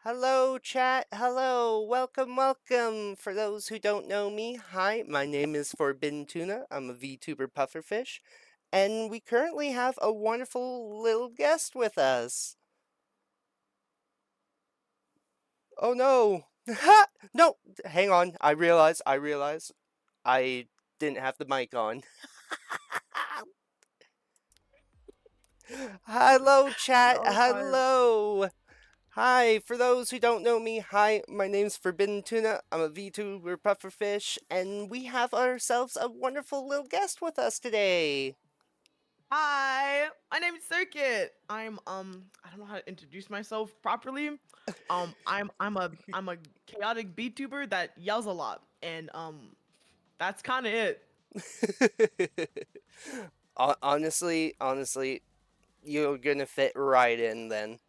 Hello, chat. Hello. Welcome, welcome. For those who don't know me, hi, my name is Forbidden Tuna. I'm a VTuber pufferfish, and we currently have a wonderful little guest with us. Oh no. Ha! No, hang on. I realize I didn't have the mic on. Hello, chat. Oh, fire. Hello. Hi, for those who don't know me, hi, my name's Forbidden Tuna. I'm a VTuber pufferfish, and we have ourselves a wonderful little guest with us today. Hi, my name is Circuit. I don't know how to introduce myself properly. I'm a chaotic VTuber that yells a lot, and that's kind of it. Honestly, you're gonna fit right in then.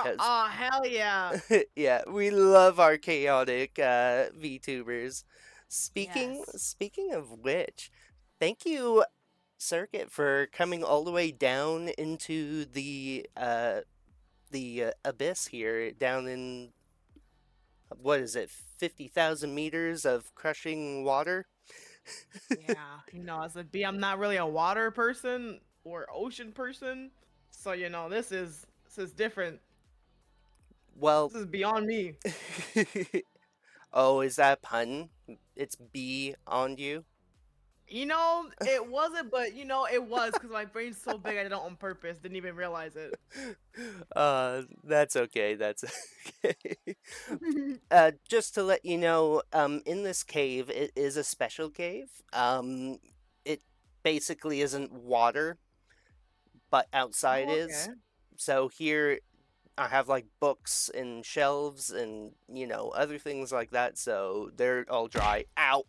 Cause Oh, hell yeah. yeah, we love our chaotic VTubers. Speaking Yes. speaking of which, thank you, Circuit, for coming all the way down into the abyss here, down in what is it, 50,000 meters of crushing water? Yeah, as a B, I'm not really a water person or ocean person, so this is different. Well, This is beyond me. oh, is that a pun? It's bee on you? It wasn't, but it was because my brain's so big I did it on purpose. Didn't even realize it. That's okay, that's okay. Just to let you know, in this cave, it is a special cave. It basically isn't water, but outside Oh, okay. is. So here I have like books and shelves and other things like that. So they're all dry. Ow,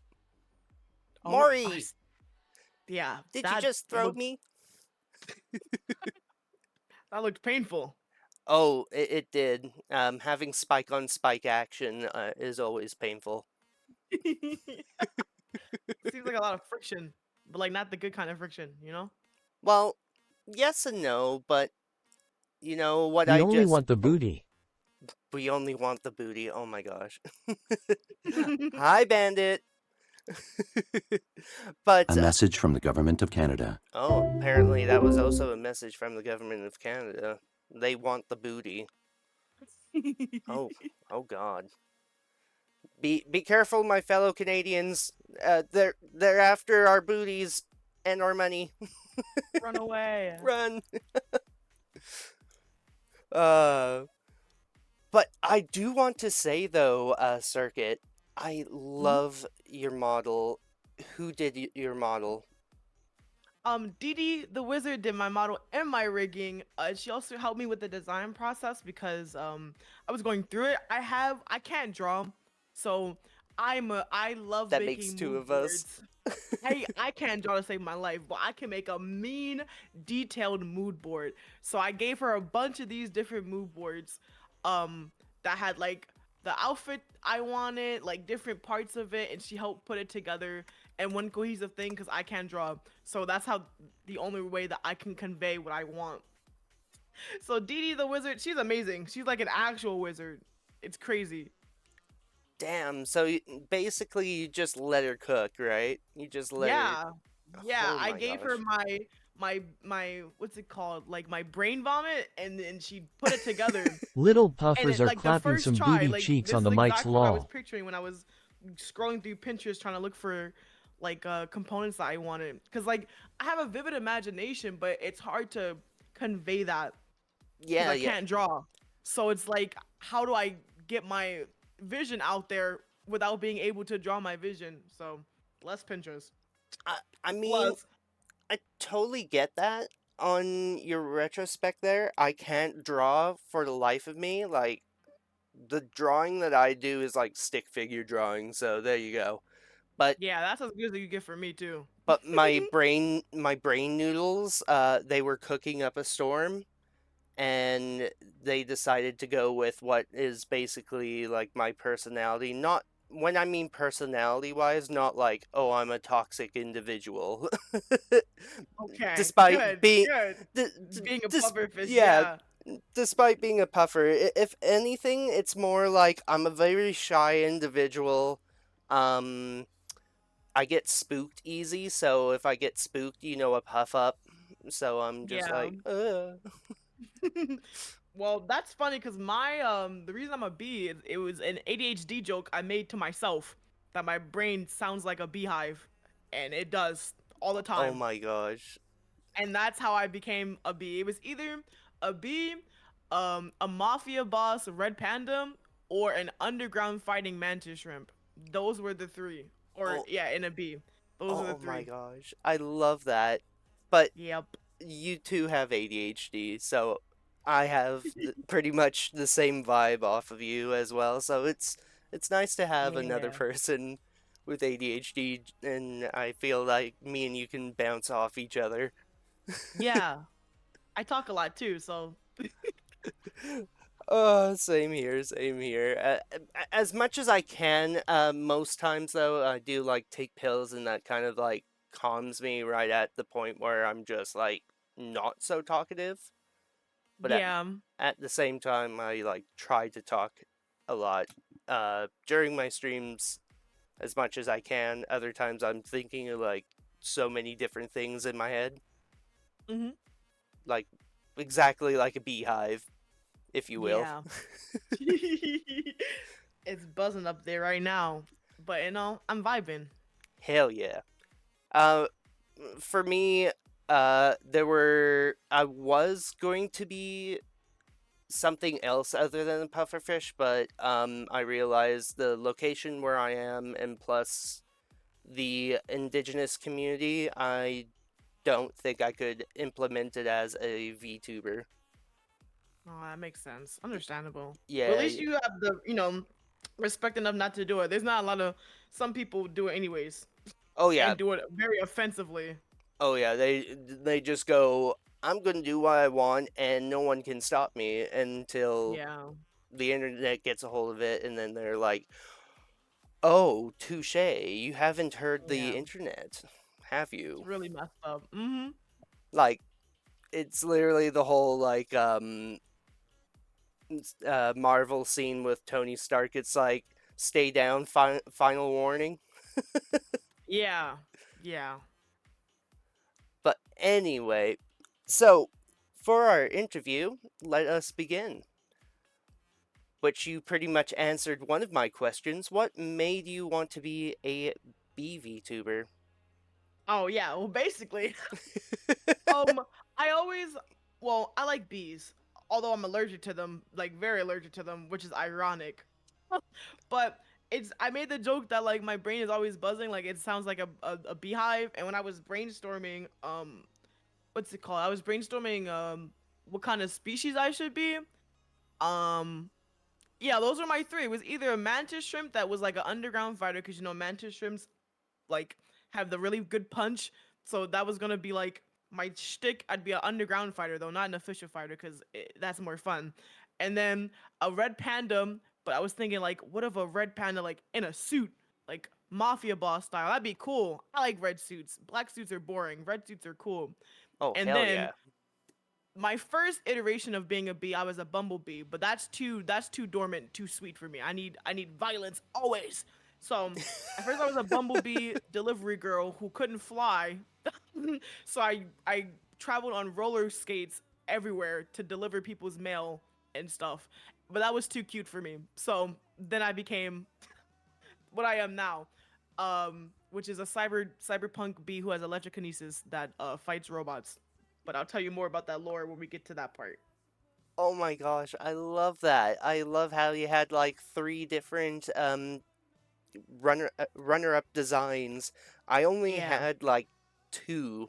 Oh, Maury! yeah, Did you that just throw looked me? that looked painful. Oh, it did. Having spike on spike action is always painful. Seems like a lot of friction, but like not the good kind of friction. Well, yes and no, but you know what We I only just. want the Oh, booty. we only want the booty. Oh my gosh. Hi, Bandit. But A message from the Government of Canada. oh, apparently that was also a message from the government of Canada. They want the booty. Oh, oh God. Be careful, my fellow Canadians. They're after our booties and our money. Run away. Run. Uh, but I do want to say though, Circuit, I Mhm. love your model. Who did your model? Didi the wizard did my model and my rigging. She also helped me with the design process because I was going through it. I can't draw, so I love That makes making two mood of us. boards. I can't draw to save my life, but I can make a mean, detailed mood board. So I gave her a bunch of these different mood boards, that had like the outfit I wanted, like different parts of it, and she helped put it together in one cohesive thing because I can't draw. So that's how the only way that I can convey what I want. So Dee Dee the wizard, she's amazing. She's like an actual wizard. It's crazy. Damn. So basically, you just let her cook, right? You just let her. Yeah. Yeah, Oh I my gave her gosh. my what's it called? Like my brain vomit, and then she put it together. Little And puffers it are like the clapping first some try, booty like cheeks this on is the mic's exactly what I was lol. picturing when I was scrolling through Pinterest trying to look for like components that I wanted. Cause like I have a vivid imagination, but it's hard to convey that because Yeah, I yeah. can't draw. So it's like, how do I get my vision out there without being able to draw my vision? So less Pinterest. I mean, Plus, I totally get that on your retrospect there. I can't draw for the life of me. Like, the drawing that I do is like stick figure drawing, so there you go. But yeah, that's as good as you get for me too. my brain noodles, they were cooking up a storm, and they decided to go with what is basically like my personality. Not when I mean personality wise, not like, oh, I'm a toxic individual. Okay, Despite good, being, good. d- Being a dis- pufferfish, yeah, yeah. Despite being a puffer, if anything, it's more like I'm a very shy individual. Um, I get spooked easy, so if I get spooked, a puff up. So I'm just Yeah. like, ugh. Well, that's funny because my the reason I'm a bee, it was an ADHD joke I made to myself that my brain sounds like a beehive, and it does all the Oh time. my gosh. And that's how I became a bee. It was either a bee, a mafia boss, a red panda, or an underground fighting mantis shrimp. Those were the three. Or Oh, yeah, in a bee. Those were the oh my three. gosh. I love that. But Yep. you too have ADHD, so I have pretty much the same vibe off of you as well. So it's nice to have another Yeah. person with ADHD, and I feel like me and you can bounce off each other. Yeah. I talk a lot too, so Oh, same here, same here. As much as I can, most times though, I do like take pills, and that kind of like calms me right at the point where I'm just like not so talkative. But yeah. at the same time, I like try to talk a lot during my streams as much as I can. Other times, I'm thinking of like so many different things in my head, Mhm. like exactly like a beehive, if you will. Yeah. It's buzzing up there right now. But I'm vibing. Hell yeah. Uh, for me, I was going to be something else other than a pufferfish, but I realized the location where I am, and plus the indigenous community, I don't think I could implement it as a VTuber. Oh, that makes sense. Understandable. But at Yeah. least you have the, respect enough not to do it. There's not a lot of some people do it anyways Oh yeah. and do it very offensively. Oh yeah. They just go, I'm gonna do what I want, and no one can stop me until Yeah. the internet gets a hold of it, and then they're like, "Oh, touche! You haven't heard the Yeah. internet, have It's you?" really messed up. Mhm. Like, it's literally the whole like Marvel scene with Tony Stark. It's like, "Stay down, final warning." Yeah. Yeah. But anyway, so for our interview, let us begin. Which you pretty much answered one of my questions. What made you want to be a BVTuber? Oh, yeah. Well, basically, Um, I always, well, I like bees, although I'm allergic to them, like very allergic to them, which is ironic. But I made the joke that like my brain is always buzzing, like it sounds like a beehive. And when I was brainstorming, what's it called? I was brainstorming, what kind of species I should be. Um, yeah, those were my three. It was either a mantis shrimp that was like an underground fighter, because mantis shrimps like have the really good punch. So that was gonna be like my shtick. I'd be an underground fighter though, not an official fighter, because that's more fun. And then a red panda, but I was thinking like, what if a red panda like in a suit, like mafia boss style? That'd be cool. I like red suits. Black suits are boring. Red suits are cool. Oh, And hell then yeah. my first iteration of being a bee, I was a bumblebee, but that's too dormant, too sweet for me. I need violence always. So at first I was a bumblebee delivery girl who couldn't fly. So I traveled on roller skates everywhere to deliver people's mail and stuff. But that was too cute for me. So then I became what I am now. Which is a cyberpunk bee who has electrokinesis that fights robots. But I'll tell you more about that lore when we get to that part. Oh my gosh, I love that. I love how you had like three different runner up designs. I only Yeah. had like two,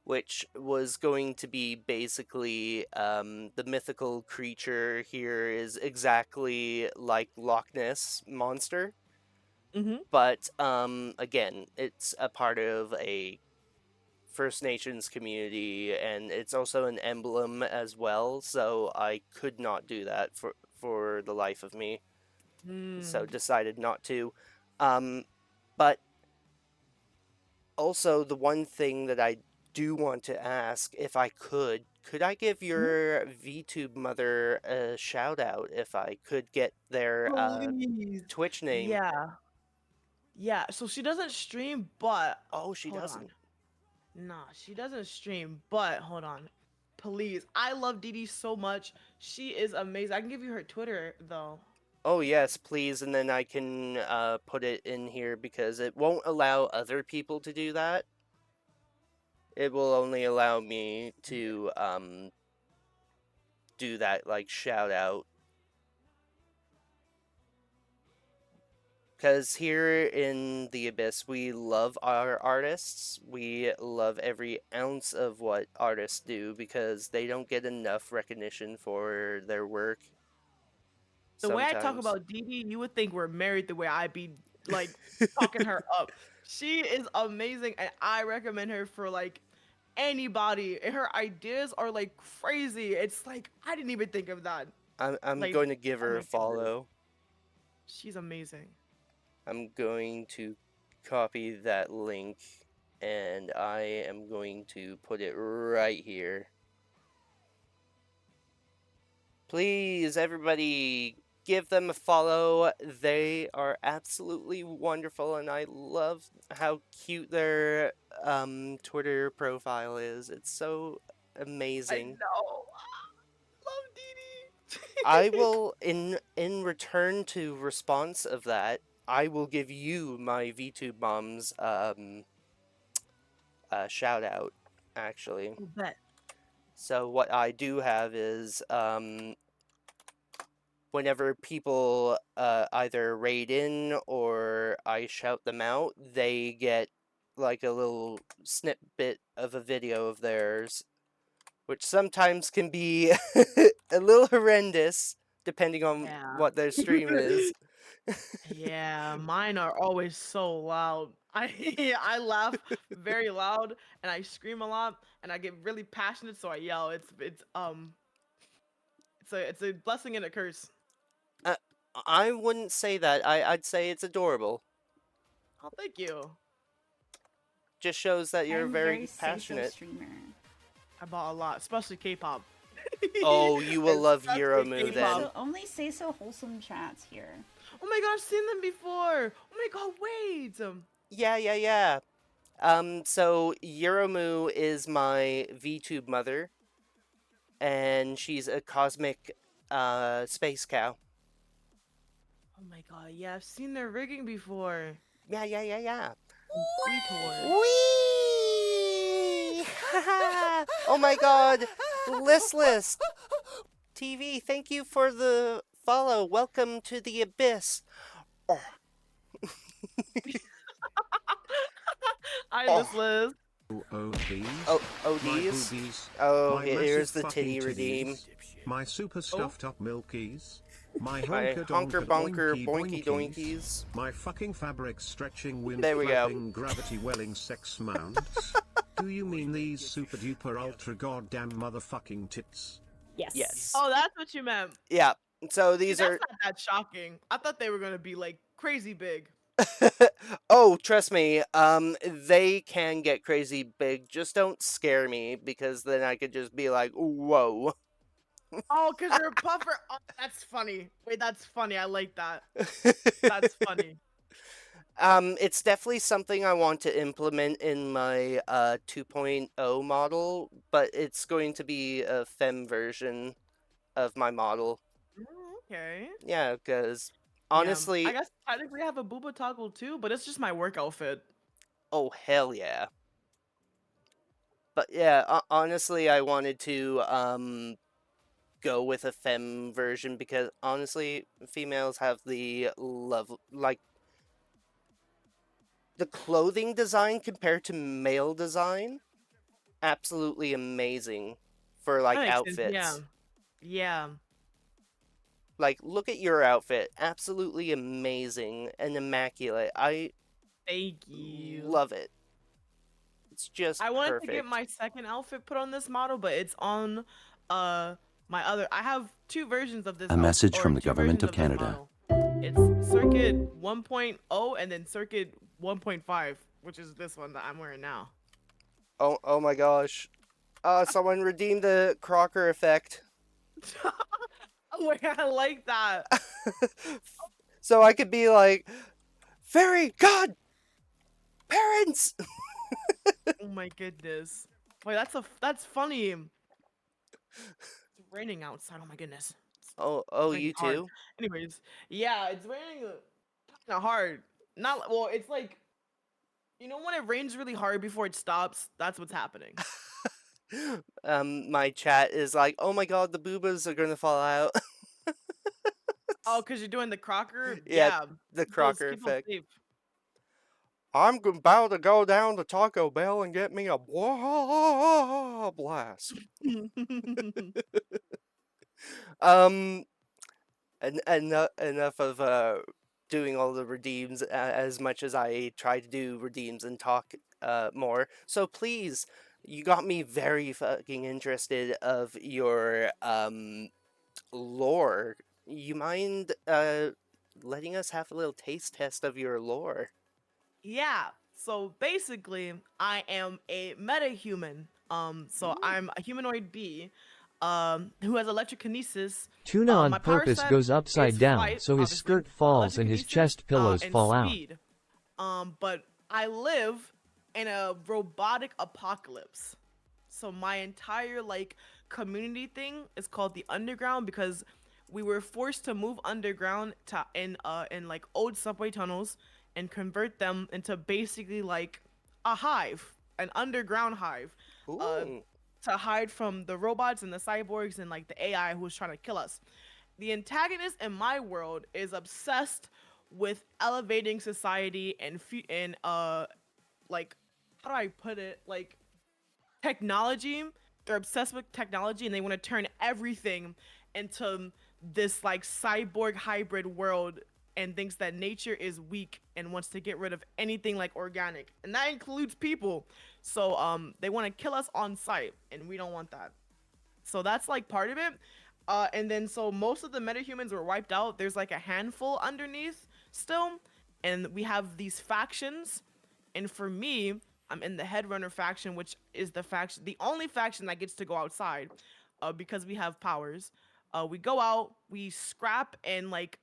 which was going to be basically the mythical creature here is exactly like Loch Ness monster, Mm-hmm. but again, it's a part of a First Nations community, and it's also an emblem as well. So I could not do that for the life of me. So Mm. decided not to. Um, but also the one thing that I do want to ask, if I could, could I give your VTube mother a shout out if I could get their Please. Twitch name? Yeah. Yeah. So she doesn't stream, but Oh, she hold doesn't. on. Nah, she doesn't stream, but hold on. Please. I love Dee Dee so much. She is amazing. I can give you her Twitter though. Oh yes, please, and then I can put it in here because it won't allow other people to do that. It will only allow me to do that like shout out. Because here in the Abyss, we love our artists. We love every ounce of what artists do because they don't get enough recognition for their work. The way I talk Sometimes. about Dee Dee, you would think we're married the way I be like talking her up. She is amazing and I recommend her for like anybody. And her ideas are like crazy. It's like I didn't even think of that. I'm Like, going to give oh her my a goodness. follow. She's amazing. I'm going to copy that link and I am going to put it right here. Please, everybody, give them a follow. They are absolutely wonderful, and I love how cute their Twitter profile is. It's so I amazing. know. Love Dee Dee. I will, in return to response of that, I will give you my VTube mom's shout out. Actually, Bet. so what I do have is whenever people either raid in or I shout them out, they get like a little snippet of a video of theirs, which sometimes can be a little horrendous depending on Yeah. what their stream is. Yeah, mine are always so loud. I laugh very loud and I scream a lot and I get really passionate so I yell. It's a blessing and a curse. I wouldn't say that. I'd say it's adorable. Oh, thank you. Just shows that you're I'm a very say-so passionate. streamer. I bought a lot, especially K-pop. Oh, you will love Especially Euromoo K-pop. then. So only say so wholesome chats here. Oh my god, I've seen them before. Oh my god, wait. Yeah. So Euromoo is my VTube mother, and she's a cosmic space cow. Oh my god, yeah, I've seen their rigging before. Yeah. Free tour. Whee! Oh my god! Listless! TV, thank you for the follow. Welcome to the Abyss. Oh. I Oh. just Liz. ODs. Oh, My ODs? boobies. Oh, My here's massive the titty fucking redeem. titties, My super stuffed up milkies. My My honker honker donker bonker boinky boinky doinkies. My fucking fabric stretching wind There we go. flapping gravity welling sex mounts. Do you mean these super duper ultra goddamn motherfucking tits? Yes. Yes. Oh, that's what you meant. Yeah. So these That's are. not that shocking. I thought they were gonna be like crazy big. Oh, trust me. They can get crazy big. Just don't scare me because then I could just be like, whoa. Oh, cause you're a puffer. Oh, that's funny. Wait, that's funny. I like that. That's funny. It's definitely something I want to implement in my 2.0 model, but it's going to be a femme version of my model. Okay. Yeah, because Yeah, honestly, I guess technically I have a booba toggle too, but it's just my work outfit. oh hell yeah. But yeah, honestly, I wanted to go with a femme version because honestly, females have the love like the clothing design compared to male design, absolutely amazing for like That makes outfits. sense. Yeah. Like, look at your outfit, absolutely amazing and immaculate. I Thank you. love it. It's just I wanted perfect. to get my second outfit put on this model, but it's on my other. I have two versions of this. A message or from the two government versions of this Canada. model. It's Circuit 1.0 and then Circuit 1.5, which is this one that I'm wearing now. Oh my gosh. Someone redeemed the Crocker effect. Oh my god, I like that. So I could be like, fairy god parents. Oh my goodness. Wait, that's funny. It's raining outside. Oh my goodness. Oh, Raining you hard. too. Anyways, yeah, it's raining kind of hard. Not well. It's like when it rains really hard before it stops. That's what's happening. My chat is like, oh my god, the boobas are gonna fall out. Oh, because you're doing the Crocker. Yeah, Yeah, the Crocker keep those effect. safe. I'm about to go down to Taco Bell and get me a blast. Um, enough of doing all the redeems as much as I try to do redeems and talk more. So please, you got me very fucking interested of your lore. You mind letting us have a little taste test of your lore? Yeah. So basically, I am a metahuman. So I'm a humanoid bee, who has electrokinesis. Tuna on My power purpose set goes upside is down flight, so his obviously, skirt falls and his electrokinesis, chest pillows and fall out. speed. But I live in a robotic apocalypse. So my entire community thing is called the underground because we were forced to move underground to in like old subway tunnels and convert them into basically like a hive, an underground hive, uh, Ooh. to hide from the robots and the cyborgs and like the AI who's trying to kill us. The antagonist in my world is obsessed with elevating society and like how do I put it, like technology. They're obsessed with technology and they want to turn everything into this like cyborg hybrid world and thinks that nature is weak and wants to get rid of anything like organic. And that includes people. So they want to kill us on sight and we don't want that. So that's like part of it. And then so most of the metahumans were wiped out. There's like a handful underneath still. And we have these factions. And for me, I'm in the Headrunner faction, which is the only faction that gets to go outside, because we have powers. We go out, we scrap and like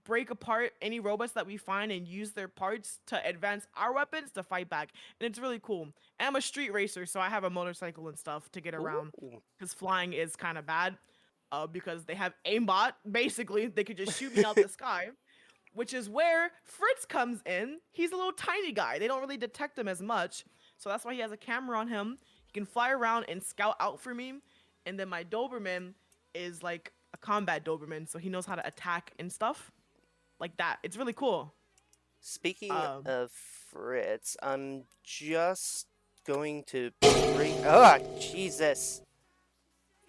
break apart any robots that we find and use their parts to advance our weapons to fight back. And it's really cool. And I'm a street racer, so I have a motorcycle and stuff to get around Ooh. because flying is kind of bad. Because they have aimbot. Basically, they could just shoot me out the sky, which is where Fritz comes in. He's a little tiny guy. They don't really detect him as much. So that's why he has a camera on him. He can fly around and scout out for me. And then my Doberman is like a combat Doberman, so he knows how to attack and stuff like that. It's really cool. Speaking Um, of Fritz, I'm just going to bring. Oh, Jesus!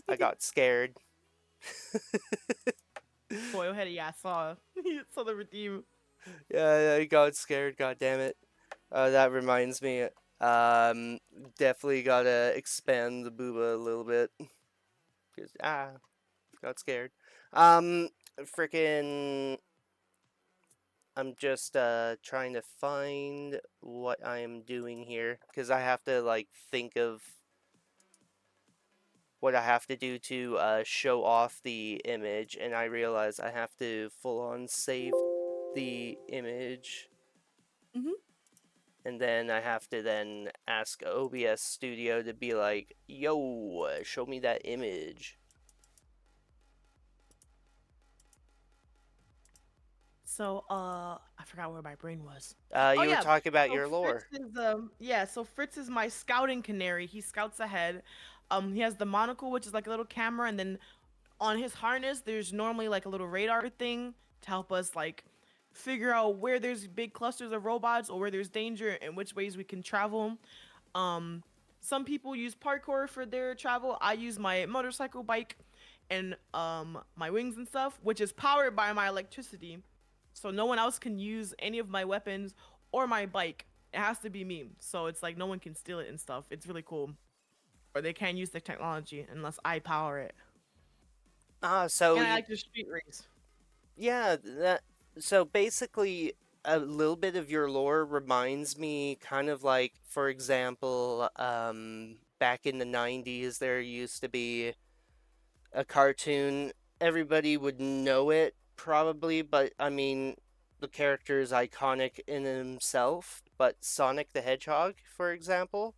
I got scared. Boy, oh, yeah, I saw the redeem. Yeah, I got scared. God damn it! That reminds me. Definitely gotta expand the booba a little bit. Cause got scared. Freaking. I'm just trying to find what I am doing here because I have to like think of what I have to do to show off the image, and I realize I have to full on save the image, Mhm. and then I have to then ask OBS Studio to be like, "Yo, show me that image." So, I forgot where my brain was. You were talking about So your lore. Fritz is so Fritz is my scouting canary. He scouts ahead. He has the monocle, which is like a little camera, and then on his harness, there's normally like a little radar thing to help us like figure out where there's big clusters of robots or where there's danger and which ways we can travel. Um, some people use parkour for their travel. I use my motorcycle bike and my wings and stuff, which is powered by my electricity. So no one else can use any of my weapons or my bike. It has to be me. So it's like no one can steal it and stuff. It's really cool. Or they can't use the technology unless I power it. So And I like to street race. yeah, so basically a little bit of your lore reminds me kind of like, for example, back in the 90s, there used to be a cartoon. Everybody would know it, probably, but I mean, the character is iconic in himself. But Sonic the Hedgehog, for example,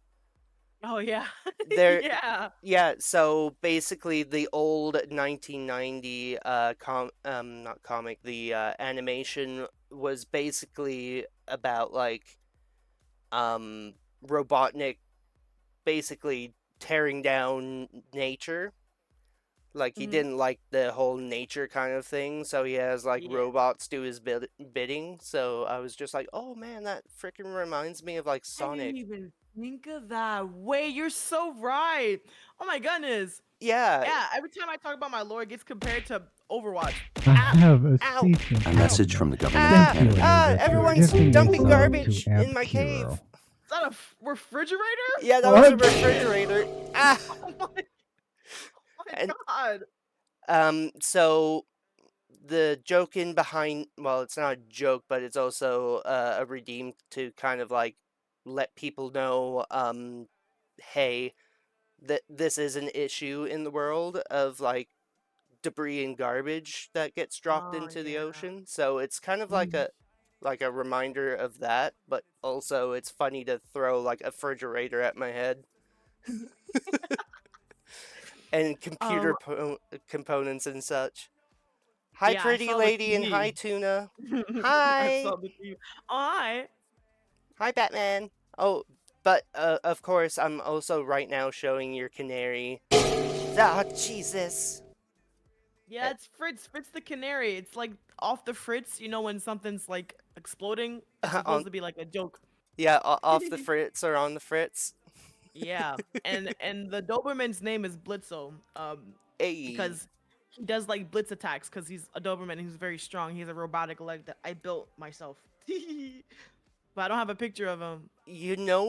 Oh yeah. there, Yeah. yeah. So basically, the old 1990 not comic, the animation was basically about like Robotnik basically tearing down nature. Like he Hmm. didn't like the whole nature kind of thing, so he has like Yeah. robots do his bidding. So I was just like, oh man, that freaking reminds me of like I didn't Sonic. even think of that. Wait, you're so right. Oh my goodness. Yeah. Yeah, every time I talk about my lore, it gets compared to Overwatch. I Ow, have a ow, statement. A to message make. from the government Ah, of Thank you, Canada. ah, Anita, for everyone's gifting a dumping sub garbage to in my F cave. Hero. is that a refrigerator? Yeah, that was a What? refrigerator. Ah, Oh my and god. so the joke in behind, well, it's not a joke, but it's also a redeem to kind of like let people know, hey, that this is an issue in the world of like debris and garbage that gets dropped Oh into the yeah. ocean. So it's kind of Mm. like a reminder of that, but also it's funny to throw like a refrigerator at my head and computer Um. components and such. Hi, Yeah, I pretty saw the lady, and hi, TV. Tuna. I Hi, saw the TV. Oh, hi. hi, Batman. Oh, but of course, I'm also right now showing your canary. Ah, Jesus. Yeah, it's Fritz. Fritz the canary. It's like off the Fritz. You know when something's like exploding, it's supposed On to be like a joke. yeah, off the fritz or on the fritz. Yeah, and the Doberman's name is Blitzo. Hey, Because he does like blitz attacks because he's a Doberman and he's very strong. He has a robotic leg that I built myself. But I don't have a picture of him. you know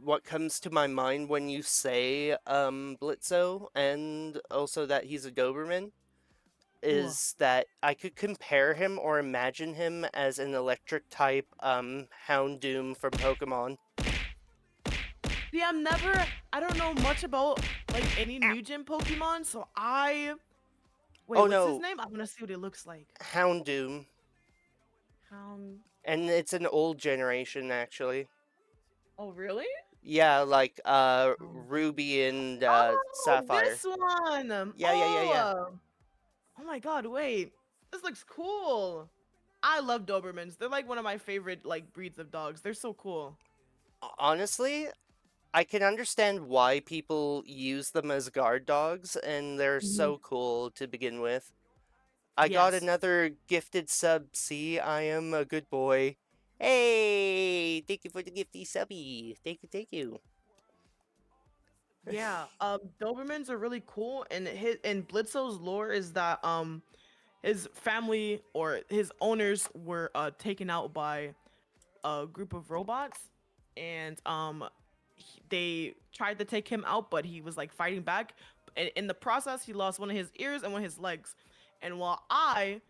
what comes to my mind when you say Blitzo, and also that he's a Doberman, Whoa. is that I could compare him or imagine him as an electric type Houndoom from Pokemon. See, I don't know much about like any new gen Pokemon, so wait, Oh what's his no, name? I want to see what it looks like. Houndoom. Hound. And it's an old generation actually. Oh, really? Yeah, like Um, Ruby and Oh, Sapphire. this one. Yeah. Oh my God, wait. This looks cool. I love Dobermans. They're like one of my favorite like breeds of dogs. They're so cool. Honestly, I can understand why people use them as guard dogs, and they're Mhm. so cool to begin with. I got Yes. another gifted sub. See, I am a good boy. Hey, thank you for the gifty subby. Thank you. Yeah. Dobermans are really cool, and Blitzo's lore is that his family or his owners were taken out by a group of robots, and they tried to take him out, but he was like fighting back. And in the process, he lost one of his ears and one of his legs. And while I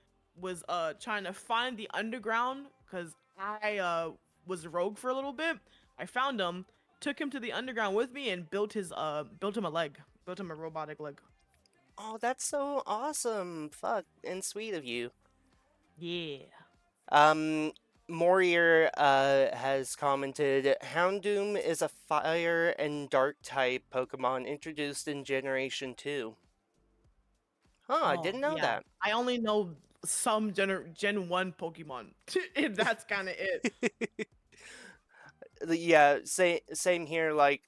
was trying to find the underground, because I was rogue for a little bit, I found him, took him to the underground with me, and built him a leg, built him a robotic leg. Oh, that's so awesome. Fuck, and sweet of you. Yeah. Um, Morier has commented, Houndoom is a fire and dark type Pokemon introduced in Generation 2. Huh, I Oh didn't know yeah. that. I only know some Gen 1 Pokemon. And that's kind of it. Yeah, same here. Like,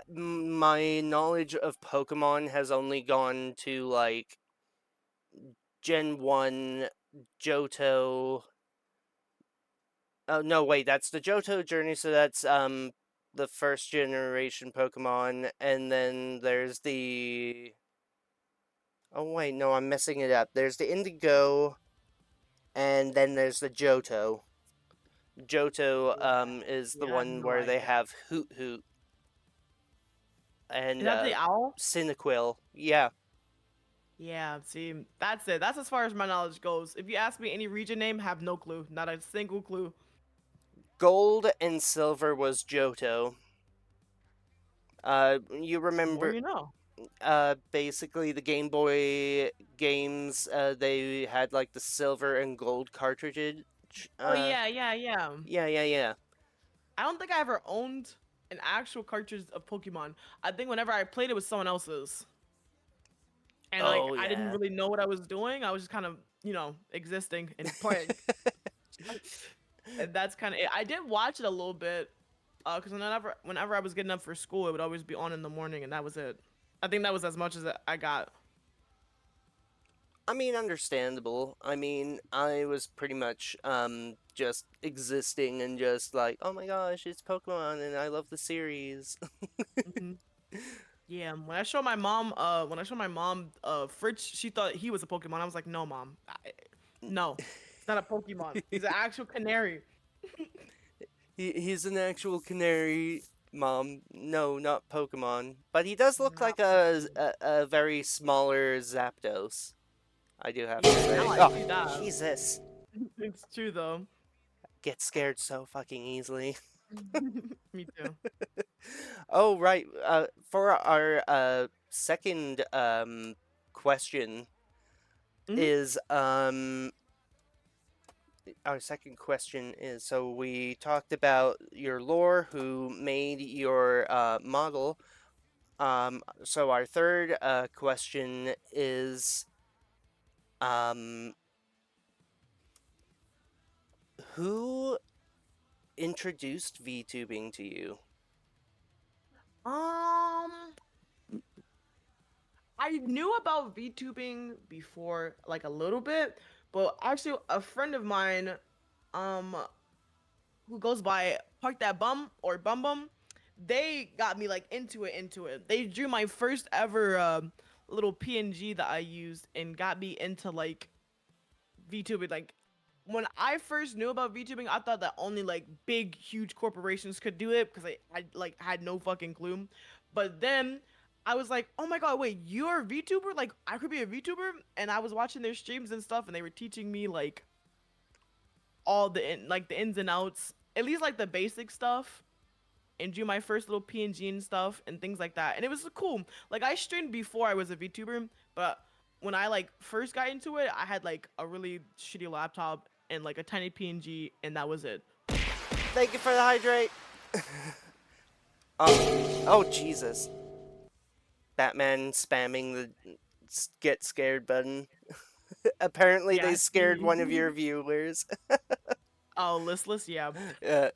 my knowledge of Pokemon has only gone to like Gen 1 Johto. Oh no, wait, that's the Johto journey, so that's the first generation Pokemon, and then there's the oh wait, no, I'm messing it up. There's the Indigo, and then there's the Johto. Johto is the Yeah, I have one no where they idea. have Hoot Hoot Is and that the owl? Cyndaquil. Yeah. Yeah, see, that's it. That's as far as my knowledge goes. If you ask me any region name, have no clue. Not a single clue. Gold and Silver was Johto. You The more remember, you know. basically the Game Boy games, they had like the silver and gold cartridge. Oh yeah, yeah, yeah. Yeah. I don't think I ever owned an actual cartridge of Pokemon. I think whenever I played it with someone else's, and like Oh I didn't yeah. really know what I was doing. I was just kind of, existing and playing. And that's kind of it. I did watch it a little bit, because whenever I was getting up for school, it would always be on in the morning, and that was it. I think that was as much as I got. I mean, understandable. I mean, I was pretty much just existing and just like, oh my gosh, it's Pokemon and I love the series. Hmm. Yeah, when I showed my mom, Fritz, she thought he was a Pokemon. I was like, no, mom, no, it's not a Pokemon. He's an actual canary. He's an actual canary, Mom. No, not Pokemon. But he does look Not like Pokemon. a very smaller Zapdos. I do have to Yeah, now say. I Oh, see that. Jesus. It's true though. Get scared so fucking easily. Me too. Oh, right. For our second question Mhm. is our second question is, so we talked about your lore, who made your model. So our third question is, um, who introduced VTubing to you? Um, I knew about VTubing before, like a little bit, but actually, a friend of mine, um, who goes by Park That Bum or Bum Bum, they got me like into it. They drew my first ever little PNG that I used and got me into like VTubing. Like when I first knew about VTubing, I thought that only like big, huge corporations could do it because I like had no fucking clue. But then I was like, oh my god, wait, you're a VTuber? Like I could be a VTuber? And I was watching their streams and stuff, and they were teaching me like all like the ins and outs, at least like the basic stuff, and do my first little PNG and stuff and things like that. And it was cool. Like I streamed before I was a VTuber, but when I like first got into it, I had like a really shitty laptop and like a tiny PNG, and that was it. Thank you for the hydrate. Oh, Jesus. Batman spamming the get scared button. Apparently, Yeah, they I scared see. one of your viewers. Oh, listless, yeah. uh,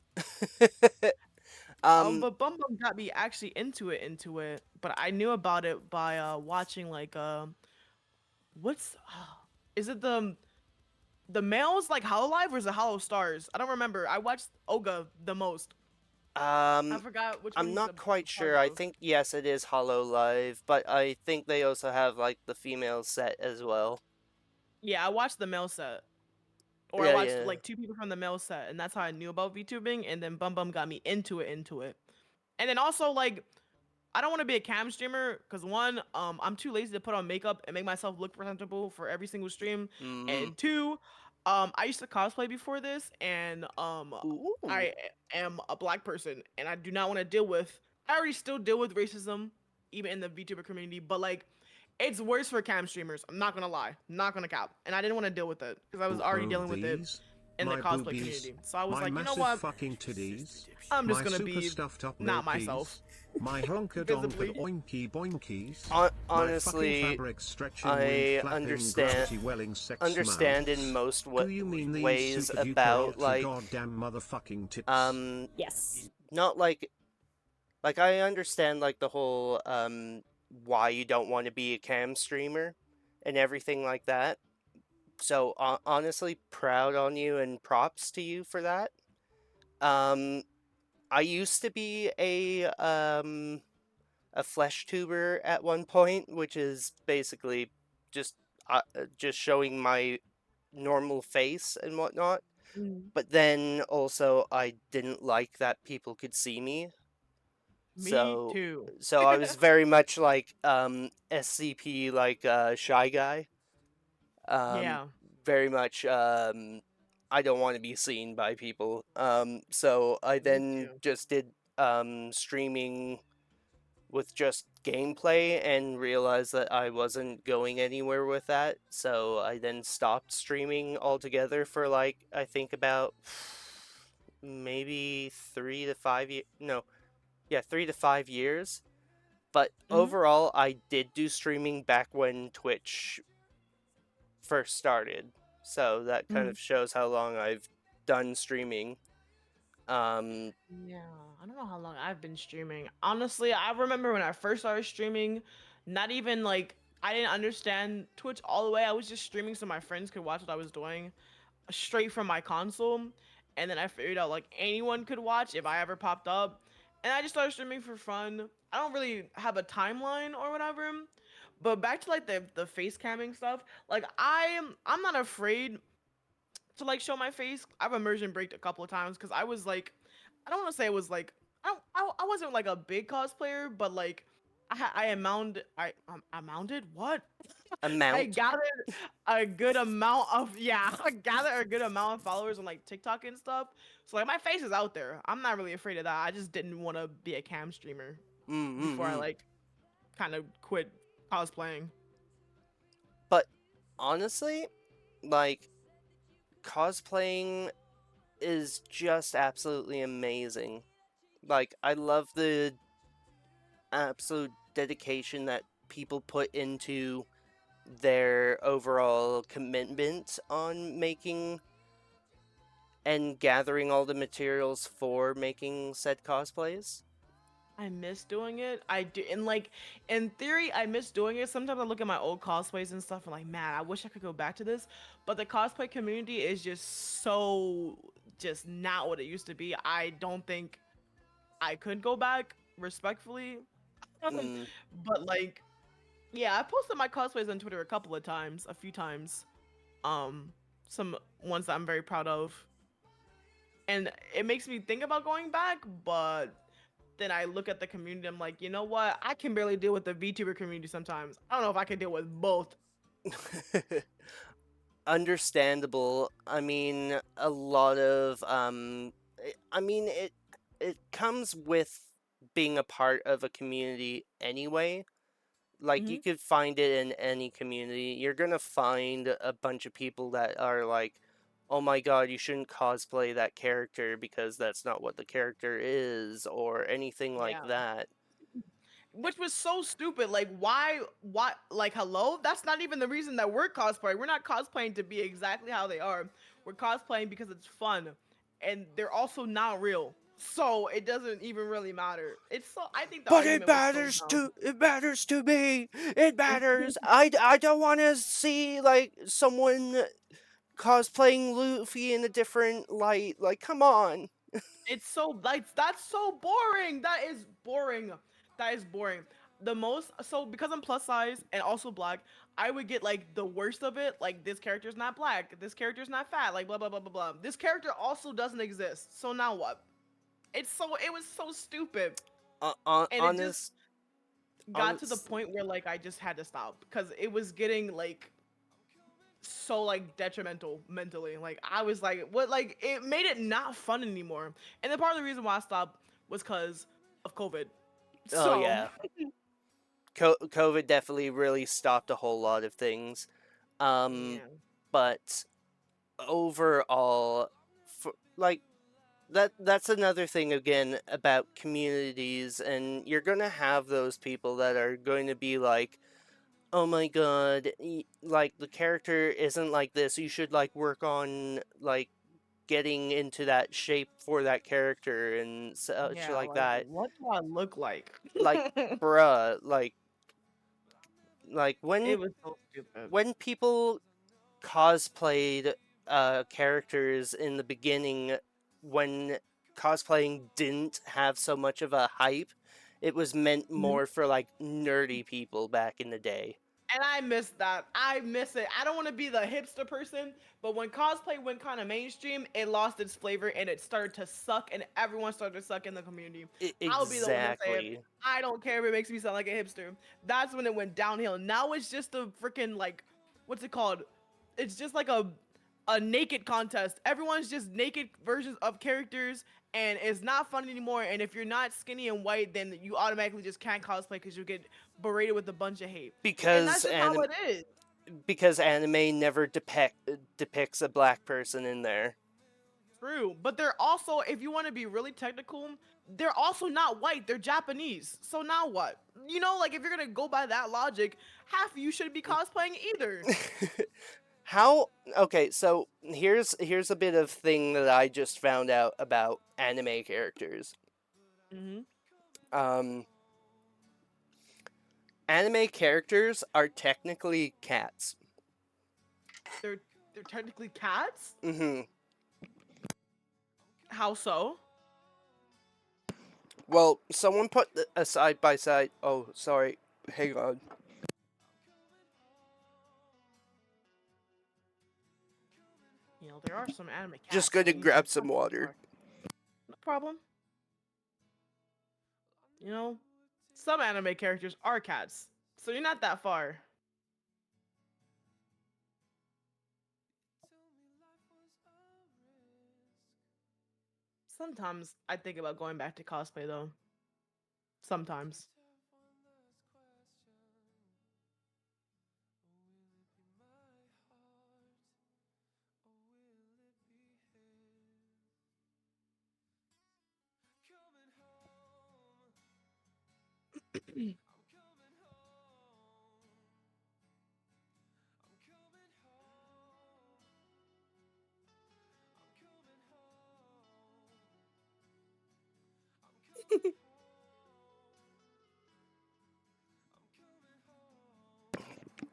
um, But Bum Bum got me actually into it. But I knew about it by watching like what's is it the males like Hollow Live or is it Hollow Stars? I don't remember. I watched Oga the most. I um, forgot which one I'm he's not a quite part sure. I of. think yes, it is Hollow Live, but I think they also have like the female set as well. Yeah, I watched the male set. Or I Yeah, watched yeah. like two people from the male set, and that's how I knew about VTubing. And then Bum Bum got me into it. And then also like I don't want to be a cam streamer because one, I'm too lazy to put on makeup and make myself look presentable for every single stream. Mm-hmm. And two, I used to cosplay before this, and Ooh. I am a black person, and I do not want to deal with. I already still deal with racism, even in the VTuber community, but like, it's worse for cam streamers. I'm not gonna lie, not gonna cap, and I didn't want to deal with it because I was already Ho dealing with it these, in the my cosplay boobies, community. So I was my like, you know massive what? fucking titties, I'm just my gonna super be stuffed up not myself. milkies, my honker donker Visibly. oinky boinkies, my fucking Honestly, fabric stretching wind I flapping understand gravity welling sex understand in mouths. most Do you mean these ways super duper about ultra like goddamn motherfucking tits? Yes. not like I understand like the whole why you don't want to be a cam streamer and everything like that. So honestly, proud on you and props to you for that. Um, I used to be a flesh tuber at one point, which is basically just just showing my normal face and whatnot. Mm. But then also I didn't like that people could see me. Me So too. so I was very much like SCP like shy guy. Um Yeah, very much I don't want to be seen by people. So I me then too. just did streaming with just gameplay and realized that I wasn't going anywhere with that. So I then stopped streaming altogether for like I think about maybe 3 to 5 years. No, yeah, 3 to 5 years. But Mhm. overall, I did do streaming back when Twitch first started. So that kind Mhm. of shows how long I've done streaming. Um, Yeah, I don't know how long I've been streaming. Honestly, I remember when I first started streaming, not even like I didn't understand Twitch all the way. I was just streaming so my friends could watch what I was doing straight from my console. And then I figured out like anyone could watch if I ever popped up. And I just started streaming for fun. I don't really have a timeline or whatever. But back to like the face camming stuff, like I'm not afraid to like show my face. I've immersion braked a couple of times because I was like, I don't want to say it was like I wasn't like a big cosplayer, but like I amounted I mounted what I amount. gathered a good amount of yeah I gathered a good amount of followers on like TikTok and stuff. So like my face is out there. I'm not really afraid of that. I just didn't want to be a cam streamer before I Mm-mm-mm. like kind of quit cosplaying. But honestly, like, cosplaying is just absolutely amazing. Like, I love the absolute dedication that people put into their overall commitment on making and gathering all the materials for making said cosplays. I miss doing it. I do, and like in theory, I miss doing it. Sometimes I look at my old cosplays and stuff, and like, man, I wish I could go back to this. But the cosplay community is just so just not what it used to be. I don't think I could go back respectfully. Mm, But like, yeah, I posted my cosplays on Twitter a couple of times, a few times. Um, some ones that I'm very proud of, and it makes me think about going back, but then I look at the community. I'm like, you know what? I can barely deal with the VTuber community sometimes. I don't know if I can deal with both. understandable. I mean, a lot of I mean it comes with being a part of a community anyway. Like Hmm. you could find it in any community. You're gonna find a bunch of people that are like, "Oh my god, you shouldn't cosplay that character because that's not what the character is," or anything like Yeah. that. Which was so stupid. Like, why? Why? Like, hello? That's not even the reason that we're cosplaying. We're not cosplaying to be exactly how they are. We're cosplaying because it's fun, and they're also not real. So it doesn't even really matter. It's so. I think the But it argument was so matters dumb. to it matters to me. It matters. I don't want to see like someone cosplaying Luffy in a different light. Like, come on. It's so like that's so boring. That is boring. That is boring. The most so because I'm plus size and also black, I would get like the worst of it. Like this character's not black. This character's not fat. Like blah blah blah blah blah. This character also doesn't exist. So now what? It was so stupid, and it just Honest, got to the honest. point where like I just had to stop because it was getting like so like detrimental mentally. Like I was like, what? Like it made it not fun anymore. And then part of the reason why I stopped was because of COVID. Oh So yeah, COVID definitely really stopped a whole lot of things. Um, yeah. but overall, for like that's another thing again about communities, and you're gonna have those people that are going to be like, oh my god, like the character isn't like this. You should like work on like getting into that shape for that character and such Yeah, like like that. what do I look like? Like, bruh, like It was so stupid. when people cosplayed characters in the beginning when cosplaying didn't have so much of a hype, it was meant Mhm. more for like nerdy people back in the day. And I miss that. I miss it. I don't want to be the hipster person, but when cosplay went kind of mainstream, it lost its flavor and it started to suck, and everyone started to suck in the community. I'll be the one to say it. Exactly. I don't care if it makes me sound like a hipster. That's when it went downhill. Now it's just a freaking like, what's it called? It's just like a naked contest. Everyone's just naked versions of characters, and it's not fun anymore. And if you're not skinny and white, then you automatically just can't cosplay because you get berated with a bunch of hate. And that's because just how it is. because anime never depicts a black person in there. True, but they're also, if you want to be really technical, they're also not white. They're Japanese. So now what? You know, like if you're gonna go by that logic, half of you shouldn't be cosplaying either. How okay, so here's a bit of thing that I just found out about anime characters. hmm Um Anime characters are technically cats. They're technically cats. Mhm. How so? Well, someone put a side by side. Oh, sorry. Hang on. You know, there are some anime cats. Just that gonna need grab to some fucking water. are. No problem. You know, some anime characters are cats, so you're not that far. Sometimes I think about going back to cosplay though. Sometimes.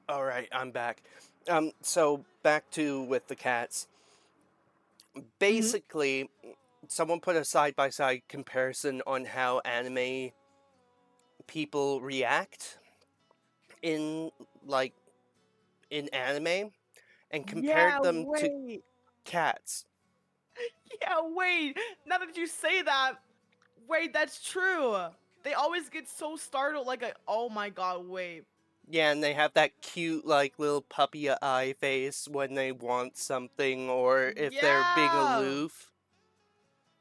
All right, I'm back. So back to with the cats. hmm Basically, someone put a side by side comparison on how anime people react in like in anime and Yeah, compared them to wait. cats. Yeah, wait. Now that you say that, wait, that's true. They always get so startled, like, oh my god, wait. Yeah, and they have that cute like little puppy eye face when they want something or if they're being Yeah. aloof.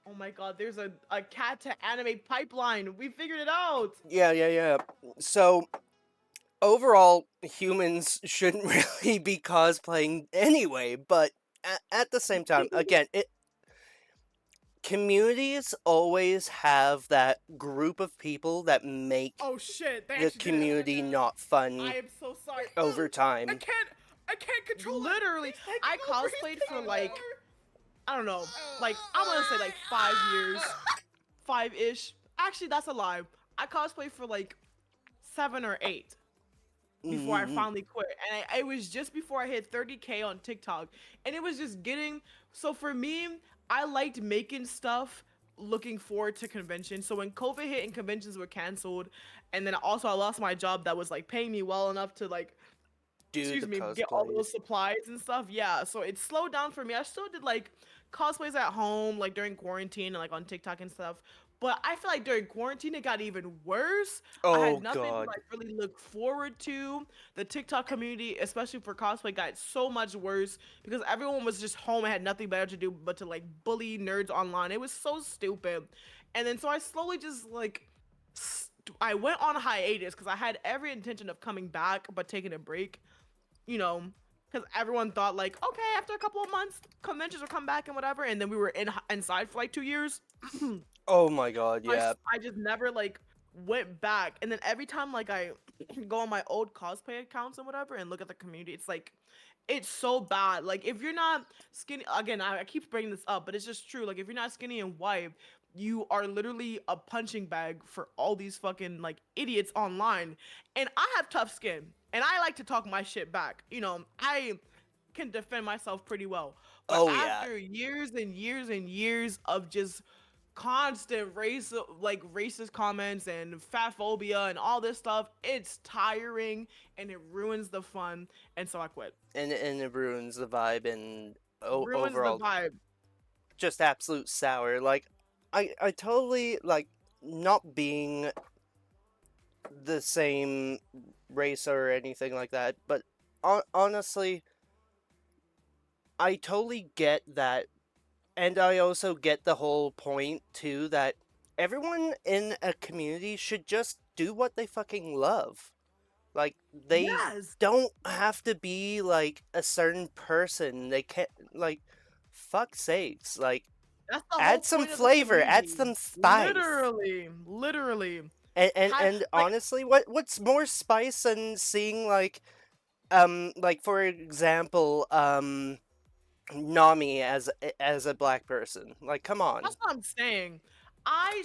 Oh my god, there's a cat to anime pipeline. We figured it out. Yeah. So overall, humans shouldn't really be cosplaying anyway, but at the same time, again, communities always have that group of people that make Oh shit, they the actually did it. community not fun I am so sorry. over time. I can't control literally. I cosplayed for like I don't know, like I want to say like 5 years, 5-ish. Actually, that's a lie. I cosplayed for like 7 or 8 before I Mm, finally quit, and it was just before I hit 30K on TikTok, and it was just getting. So for me, I liked making stuff, looking forward to conventions. So when COVID hit and conventions were canceled, and then also I lost my job that was like paying me well enough to like do excuse the me, get all cosplays. those supplies and stuff. Yeah, so it slowed down for me. I still did like cosplays at home, like during quarantine and like on TikTok and stuff. But I feel like during quarantine it got even worse. I Oh had nothing to god. like really look forward to. The TikTok community, especially for cosplay, got so much worse because everyone was just home and had nothing better to do but to like bully nerds online. It was so stupid. And then so I slowly just like I went on hiatus because I had every intention of coming back but taking a break, you know, because everyone thought like, okay, after a couple of months, conventions will come back and whatever, and then we were inside for like 2 years. Oh my god, I, yeah. I just never like went back, and then every time like I go on my old cosplay accounts and whatever and look at the community, it's like it's so bad. Like if you're not skinny, again, I keep bringing this up, but it's just true. Like if you're not skinny and white, you are literally a punching bag for all these fucking like idiots online. And I have tough skin, and I like to talk my shit back. You know, I can defend myself pretty well. But Oh yeah. after years and years and years of just constant racist comments and fat phobia and all this stuff, it's tiring and it ruins the fun, and so I quit. And it ruins the vibe and Ruins the overall vibe. just absolute sour. Like I totally like not being the same race or anything like that, but honestly I totally get that, and I also get the whole point too that everyone in a community should just do what they fucking love. Like, they Yes, don't have to be like a certain person. They can't, like, fuck sakes. Like, that's the whole add some point of the flavor, add community. some spice. Literally. And Like, honestly, what's more spice than seeing like for example, Nami as a black person? Like, come on. that's what I'm saying. I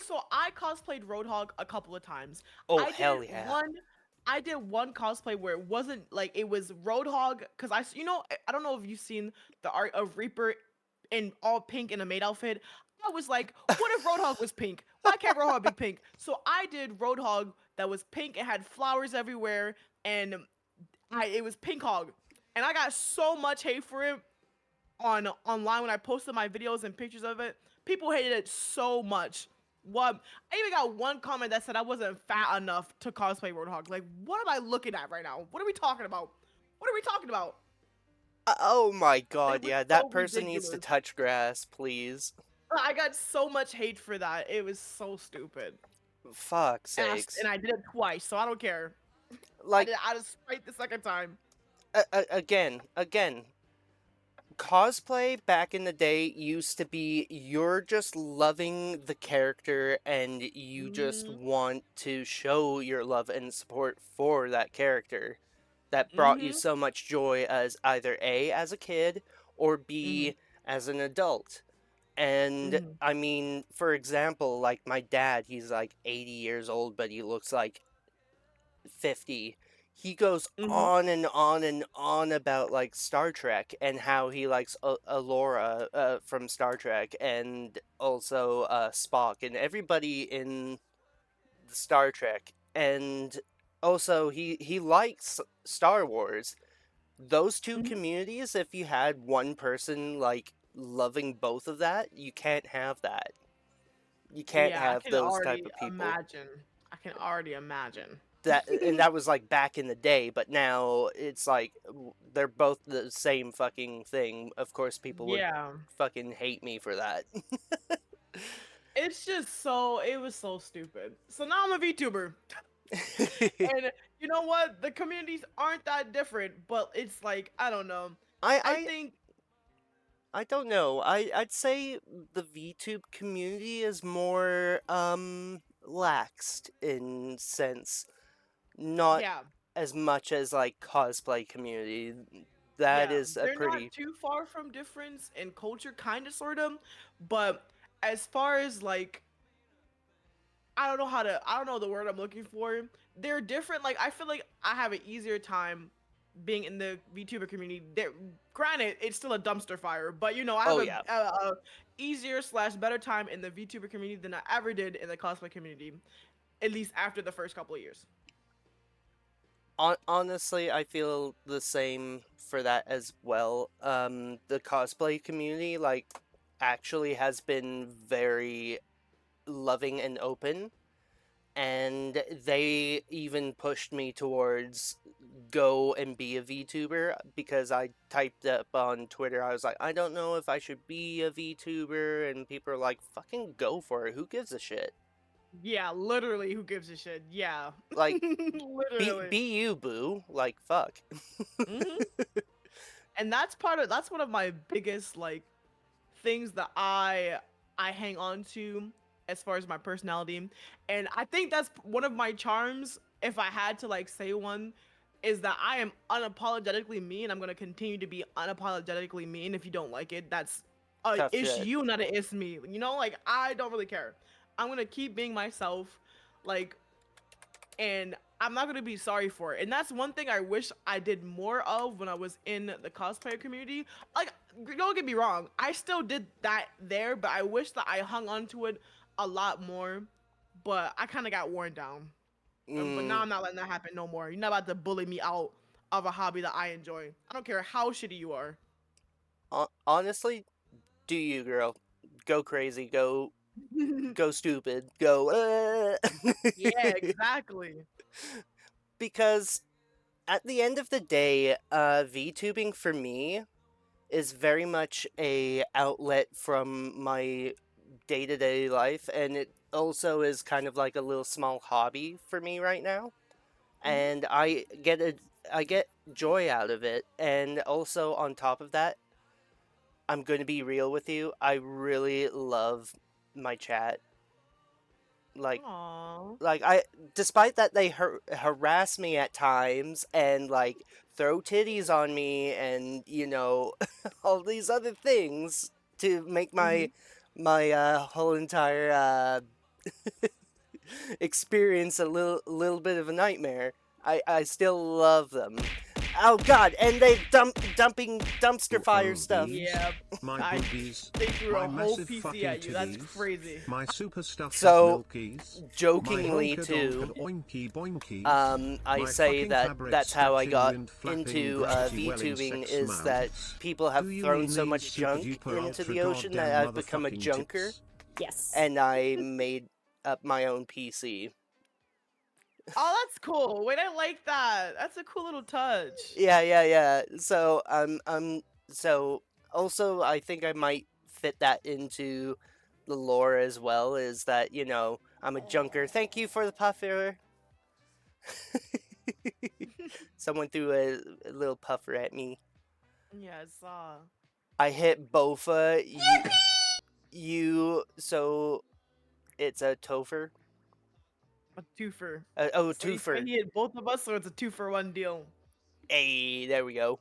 cosplayed Roadhog a couple of times. Oh I did hell yeah. one I did one cosplay where it wasn't like it was Roadhog because I don't know if you've seen the art of Reaper in all pink in a maid outfit. I was like, what if Roadhog was pink? Why can't Roadhog be pink? So I did Roadhog that was pink and had flowers everywhere, and it was Pink Hog, and I got so much hate for it online when I posted my videos and pictures of it. People hated it so much. What I even got one comment that said I wasn't fat enough to cosplay Roadhog. Like, what am I looking at right now? What are we talking about? What are we talking about? Oh my It god, was yeah, so that person needs to ridiculous. touch grass, please. I got so much hate for that. It was so stupid. Fuck And sakes. I did it twice, so I don't care. Like, I just spite the second time. again, cosplay back in the day used to be you're just loving the character and you just Mhm. want to show your love and support for that character that brought you Mhm. so much joy as either A, as a kid, or Mhm. B, as an adult. And Mhm. I mean, for example, like my dad, he's like 80 years old, but he looks like 50. He goes Mhm. on and on and on about like Star Trek and how he likes Alora from Star Trek and also Spock and everybody in the Star Trek, and also he likes Star Wars. Those two Mhm. communities, if you had one person like loving both of that, you can't have that. You can't Yeah, I have can those type already of people. imagine. I can already imagine. That, and that was like back in the day, but now it's like they're both the same fucking thing. Of course people would Yeah. fucking hate me for that. It was so stupid. So now I'm a VTuber. And you know what? The communities aren't that different, but it's like, I don't know. I, I I think, I don't know. I'd say the VTube community is more laxed in sense, not yeah, as much as like cosplay community. That yeah, is a they're not pretty too far from difference in culture, kind of, sort of. But as far as like, I don't know the word I'm looking for. They're different. Like, I feel like I have an easier time being in the VTuber community. Granted, it's still a dumpster fire, but I have oh yeah. a easier slash better time in the VTuber community than I ever did in the cosplay community. At least after the first couple of years. Honestly, I feel the same for that as well. The cosplay community, like, actually has been very loving and open, and they even pushed me towards go and be a VTuber because I typed up on Twitter, I was like, I don't know if I should be a VTuber, and people are like, fucking go for it, who gives a shit? Yeah, literally, who gives a shit? Yeah. Like, Literally. be you, boo. Like, fuck. hmm And that's one of my biggest like things that I hang on to as far as my personality. And I think that's one of my charms, if I had to like say one, is that I am unapologetically me and I'm gonna continue to be unapologetically me. And if you don't like it, that's a Tough it's shit. you, not a it's me. Like I don't really care. I'm gonna keep being myself, like, and I'm not gonna be sorry for it. And that's one thing I wish I did more of when I was in the cosplayer community. Like, don't get me wrong, I still did that there, but I wish that I hung on to it a lot more. But I kind of got worn down. But now Mm, I'm not letting that happen no more. You're not about to bully me out of a hobby that I enjoy. I don't care how shitty you are. honestly, do you, girl? Go crazy. Go stupid. Go. Yeah, exactly. Because at the end of the day, VTubing for me is very much a outlet from my day-to-day life, and it also is kind of like a little small hobby for me right now. And I get joy out of it. And also on top of that, I'm going to be real with you. I really love my chat. Like Aww. I despite that they harass me at times and like throw titties on me and all these other things to make Mm-hmm. my whole entire experience a little bit of a nightmare. I still love them. Oh God! And they dumping dumpster fire stuff. Boobies, Yeah. my I boobies, they threw my a whole massive PC fucking at you. That's titties, crazy. my super stuffed So, milkies, my jokingly honker too, donker oinky boinkies, I my say fucking that fabric that's how I stretching got wind flapping into gravity welling VTubing sex is that mounts. people Do have you thrown mean so these much super junk duper into ultra the ocean that goddamn I've become a motherfucking junker, tits? Yes. and I made up my own PC. Oh, that's cool. Wait, I like that. That's a cool little touch. Yeah. So so also I think I might fit that into the lore as well. Is that I'm a junker. Thank you for the puffer. Someone threw a little puffer at me. Yeah, I saw. I hit Bofa. So it's a Topher. A twofer. Oh, So you said twofer. he hit both of us, so it's a 2-for-1 deal. Hey, there we go.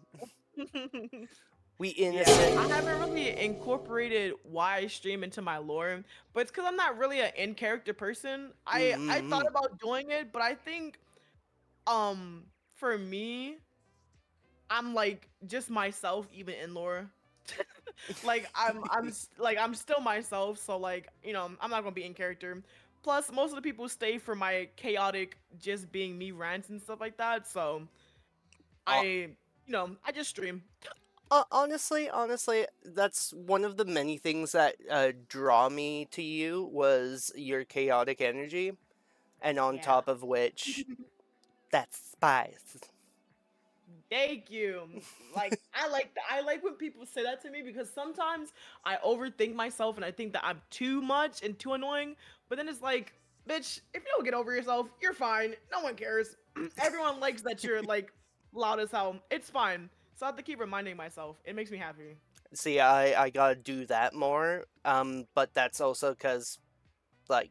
We Yeah, I innocent. haven't really incorporated why I stream into my lore, but it's because I'm not really an in-character person. I thought Mm-hmm. about doing it, but I think for me, I'm like just myself even in lore. Like I'm still myself, so like I'm not gonna be in character. Plus, most of the people stay for my chaotic, just being me rants and stuff like that. So I just stream. Honestly, that's one of the many things that draw me to you was your chaotic energy, and on Yeah. top of which, that's spice. Thank you. Like I like when people say that to me because sometimes I overthink myself and I think that I'm too much and too annoying. But then it's like, bitch, if you don't get over yourself, you're fine. No one cares. Everyone likes that you're like loud as hell. It's fine. So I have to keep reminding myself. It makes me happy. See, I gotta do that more. But that's also because, like,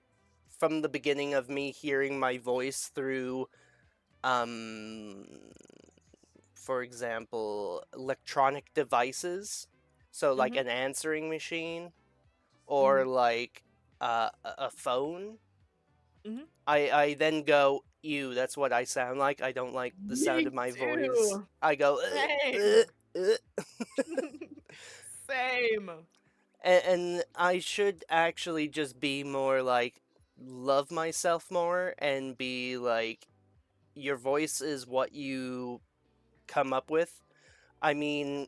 from the beginning of me hearing my voice through, um, for example, electronic devices, so like Mm-hmm. an answering machine Mm-hmm. or like a phone. Mm-hmm. I then go, ew, that's what I sound like. I don't like the sound Me of my voice. too. I go, Same. uh. Same. And I should actually just be more like love myself more and be like your voice is what you come up with. I mean,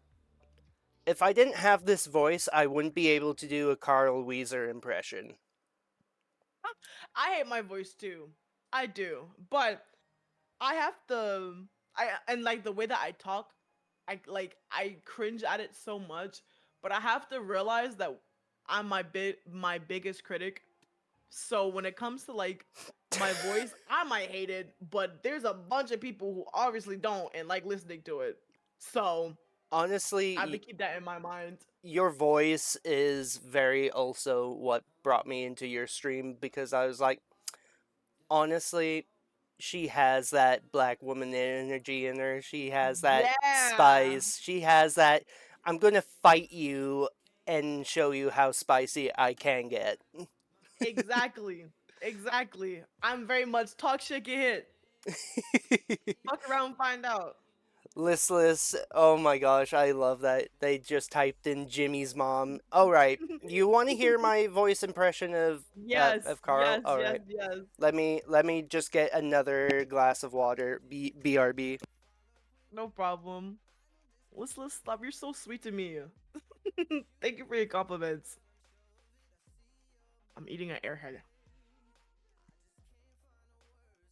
if I didn't have this voice, I wouldn't be able to do a Carl Weezer impression. I hate my voice too. I do. But I have to I and like the way that I talk, I cringe at it so much, but I have to realize that I'm my biggest critic. So when it comes to like my voice, I might hate it, but there's a bunch of people who obviously don't and like listening to it. So I have to Honestly, keep that in my mind. your voice is very also what brought me into your stream because I was like, honestly, she has that black woman energy in her. She has that Yeah. spice. She has that. I'm gonna fight you and show you how spicy I can get. Exactly. Exactly. I'm very much talk shit get hit. Fuck around and find out. Listless. Oh my gosh, I love that. They just typed in Jimmy's mom. All right, you want to hear my voice impression Yes, of Carl? yes, All yes, right, yes. let me just get another glass of water. BRB. No problem. Let's stop. You're so sweet to me. Thank you for your compliments. I'm eating an airhead.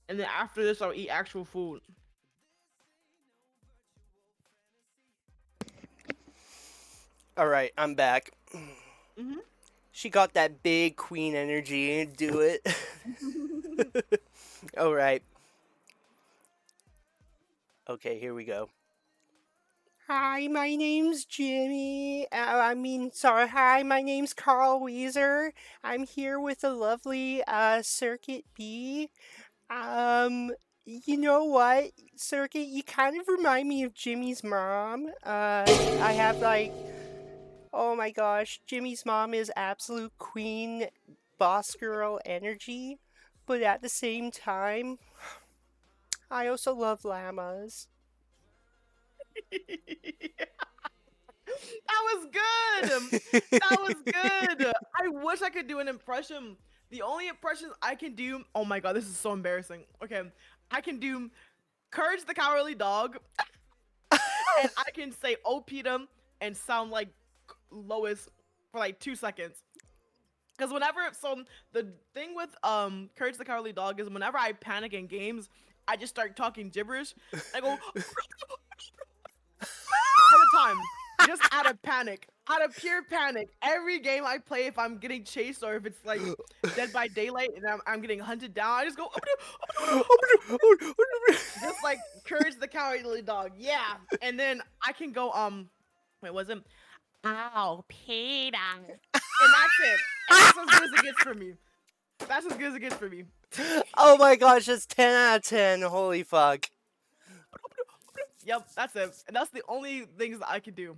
And then after this, I'll eat actual food. All right, I'm back. Mm-hmm. She got that big queen energy. Do it. All right. Okay, here we go. Hi, my name's Jimmy. Sorry. Hi, my name's Carl Weezer. I'm here with the lovely Circuit B. You know what, Circuit? You kind of remind me of Jimmy's mom. I have like, oh my gosh, Jimmy's mom is absolute queen, boss girl energy, but at the same time, I also love llamas. That was good. That was good. I wish I could do an impression. The only impressions I can do. Oh my god, this is so embarrassing. Okay, I can do Courage the Cowardly Dog, and I can say "Oh Peter" and sound like Lois for like 2 seconds. Because the thing with Courage the Cowardly Dog is whenever I panic in games, I just start talking gibberish. I go all the time, just out of panic, out of pure panic. Every game I play, if I'm getting chased or if it's like Dead by Daylight and I'm getting hunted down, I just go just like Courage the Cowardly Dog. Yeah, and then I can go wait, was it? Ow, Peter. And that's it. And that's as good as it gets for me. That's as good as it gets for me. Oh my gosh, it's 10 out of 10. Holy fuck. Yep, that's it. And that's the only things that I can do.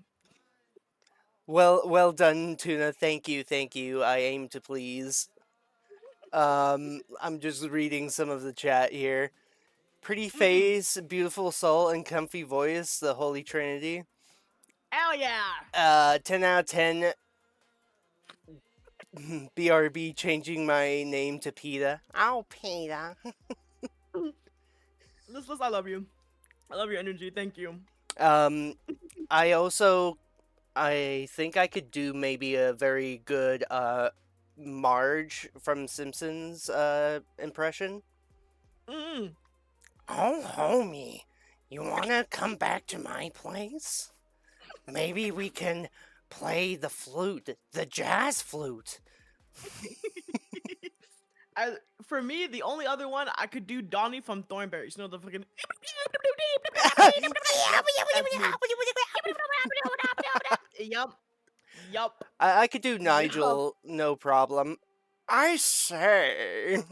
Well done, Tuna. Thank you. I aim to please. I'm just reading some of the chat here. Pretty face, beautiful soul, and comfy voice, the Holy Trinity. Hell yeah. 10 out of 10. BRB changing my name to PETA. Oh, PETA. Listless, I love you. I love your energy. Thank you. I think I could do maybe a very good Marge from Simpsons impression. Mm. Oh, homie, you wanna come back to my place? Maybe we can play the flute, the jazz flute. For me, the only other one I could do Donnie from Thornberries. You know the fucking. Yup. I could do Nigel, no problem. I say.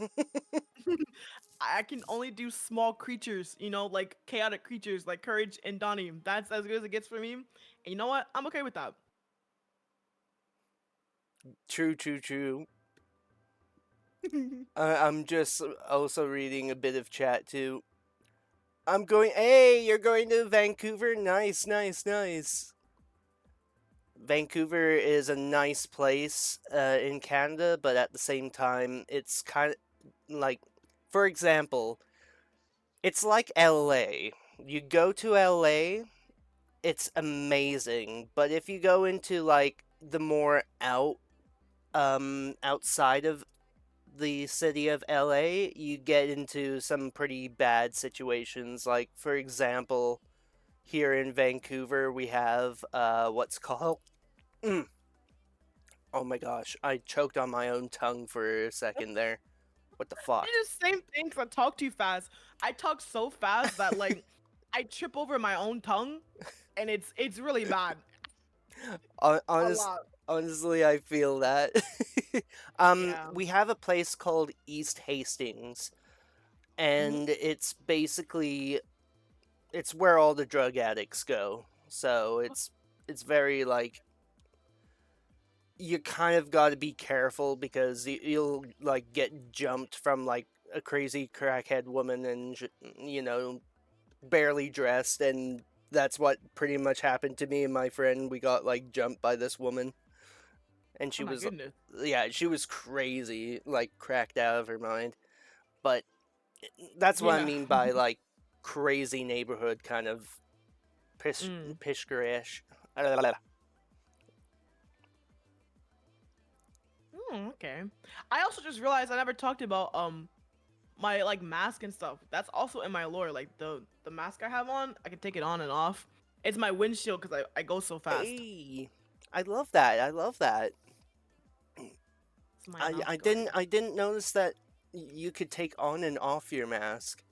I can only do small creatures, like chaotic creatures like Courage and Donnie. That's as good as it gets for me. And you know what? I'm okay with that. True. I'm just also reading a bit of chat too. Hey, you're going to Vancouver? Nice. Vancouver is a nice place in Canada, but at the same time, it's kind of like, for example, it's like LA. You go to LA, it's amazing, but if you go into like the more outside of the city of LA, you get into some pretty bad situations. Like, for example, here in Vancouver, we have what's called. Oh my gosh, I choked on my own tongue for a second there. What the fuck? It's the same thing 'cause I talk too fast. I talk so fast that like I trip over my own tongue, and it's really bad. A lot. Honestly, I feel that. Yeah. We have a place called East Hastings, and it's basically it's where all the drug addicts go. So it's very like you kind of got to be careful because you'll like get jumped from like a crazy crackhead woman and barely dressed, and that's what pretty much happened to me and my friend. We got like jumped by this woman, and she Oh my was goodness. yeah, she was crazy, like cracked out of her mind. But that's what I Yeah. mean by like crazy neighborhood kind of Mm. pishgarish. Okay. I also just realized I never talked about my like mask and stuff. That's also in my lore. Like the mask I have on, I can take it on and off. It's my windshield because I go so fast. Hey, I love that. I love that. It's my I mouth I guard. didn't notice that you could take on and off your mask.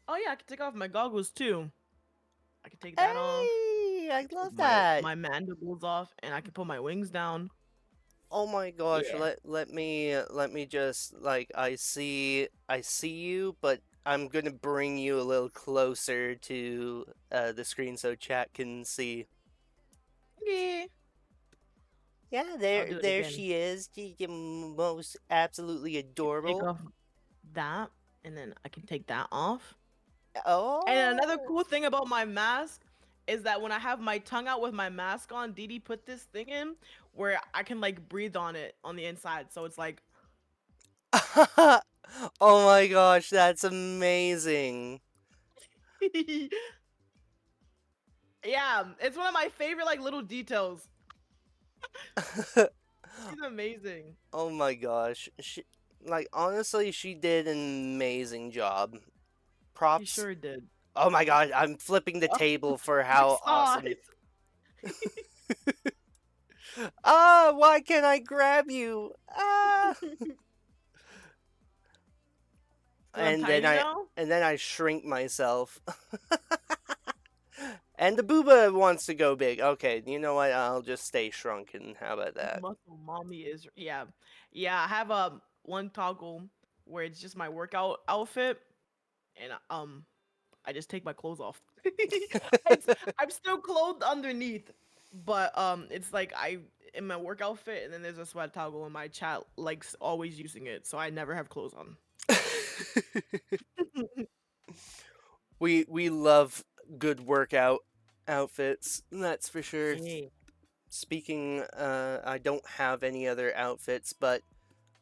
Oh yeah, I can take off my goggles too. I can take that off. Hey, I Take love my that. my mandibles off, and I can put my wings down. Oh my gosh, Yeah. let me just like I see you, but I'm gonna bring you a little closer to the screen so chat can see. Okay. Yeah, I'll do it there again. she is. She's the most absolutely Take adorable. off that, and then I can take that off. And another Oh. cool thing about my mask is that when I have my tongue out with my mask on, Dee Dee put this thing in where I can like breathe on it on the inside. So it's like, Oh my gosh, that's amazing. yeah, it's one of my favorite like little details. She's amazing. Oh my gosh. Like honestly, she did an amazing job. She Props. sure did. Oh my god, I'm flipping the Oh, table for I how saw awesome. it. Ah, why can't I grab you? Ah. So I'm tiny now. And then I shrink myself. And the booba wants to go big. Okay, you know what? I'll just stay shrunken. How about that? Muscle mommy is yeah, yeah. I have a one toggle where it's just my workout outfit, and I just take my clothes off. it's, I'm still clothed underneath, but it's like I in my work outfit, and then there's a sweat toggle, and my chat likes always using it, so I never have clothes on. We love good workout outfits. That's for sure. Hey. Speaking, I don't have any other outfits, but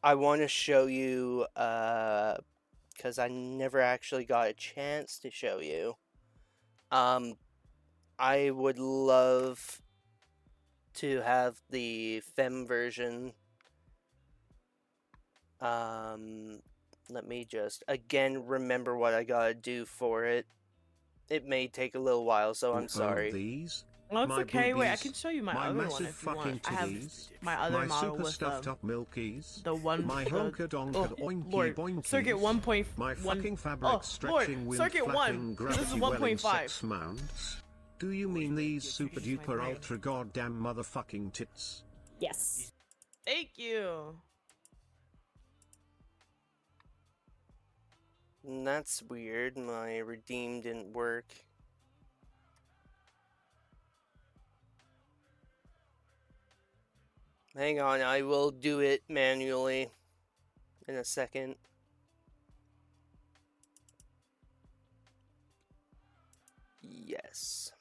I want to show you, because I never actually got a chance to show you. I would love to have the femme version. Let me just, again, remember what I gotta do for it. It may take a little while, so I'm sorry. These, Well, it's my okay. Wait, I boobies, can show you my my other one massive if you fucking want. I have titties, my other my model super with stuffed up milkies, the one my the, honker donker oh, oinky Lord, boinkies, circuit 1.1. my fucking fabric Oh, Lord, stretching wind circuit flapping 1. So this is gravity welling 1.5. sex mounts. Do you mean these super Introduce my duper brand. ultra goddamn motherfucking tits? Yes. Thank you. That's weird. My redeem didn't work. Hang on, I will do it manually in a second. Yes.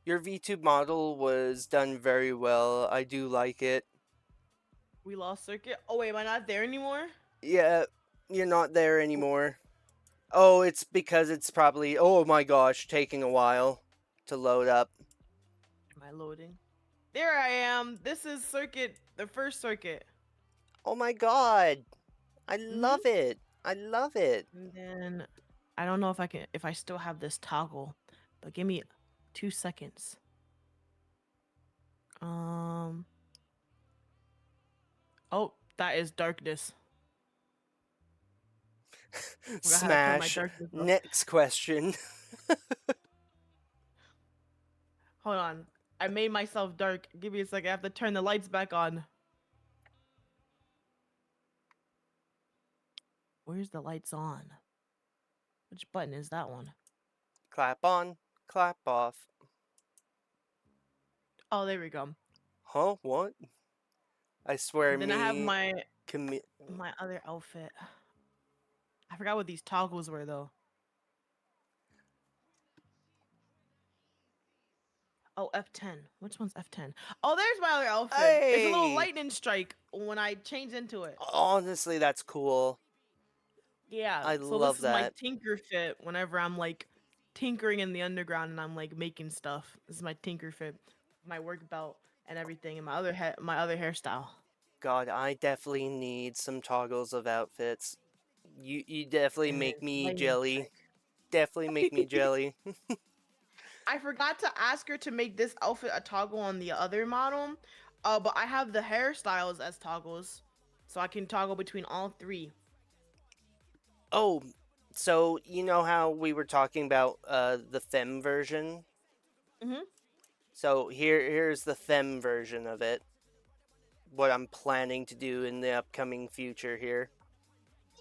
Your VTube model was done very well. I do like it. We lost circuit. Oh wait, am I not there anymore? Yeah, you're not there anymore. Oh, it's because it's probably, oh my gosh, taking a while to load up. Am I loading? There I am. This is circuit, the first circuit. Oh my god. I love it. I love it. And then I don't know if I still have this toggle, but give me 2 seconds. Oh, that is darkness. Smash. Next question. Hold on. I made myself dark. Give me a second. I have to turn the lights back on. Where's the lights on? Which button is that one? Clap on, clap off. Oh, there we go. Huh? What? I swear And then I have my other outfit. I forgot what these toggles were though. Oh, F10. Which one's F10? Oh, there's my other outfit. It's a little Hey! lightning strike when I change into it. Honestly, that's cool. Yeah. I So love this is my that. tinker fit whenever I'm like tinkering in the underground and I'm like making stuff. This is my tinker fit, my work belt and everything, and my other hairstyle. God, I definitely need some toggles of outfits. You definitely And make there's me lightning jelly. strike. definitely make me jelly. I forgot to ask her to make this outfit a toggle on the other model. But I have the hairstyles as toggles, so I can toggle between all three. Oh, so you know how we were talking about the femme version? Mhm. So here's the femme version of it. What I'm planning to do in the upcoming future here.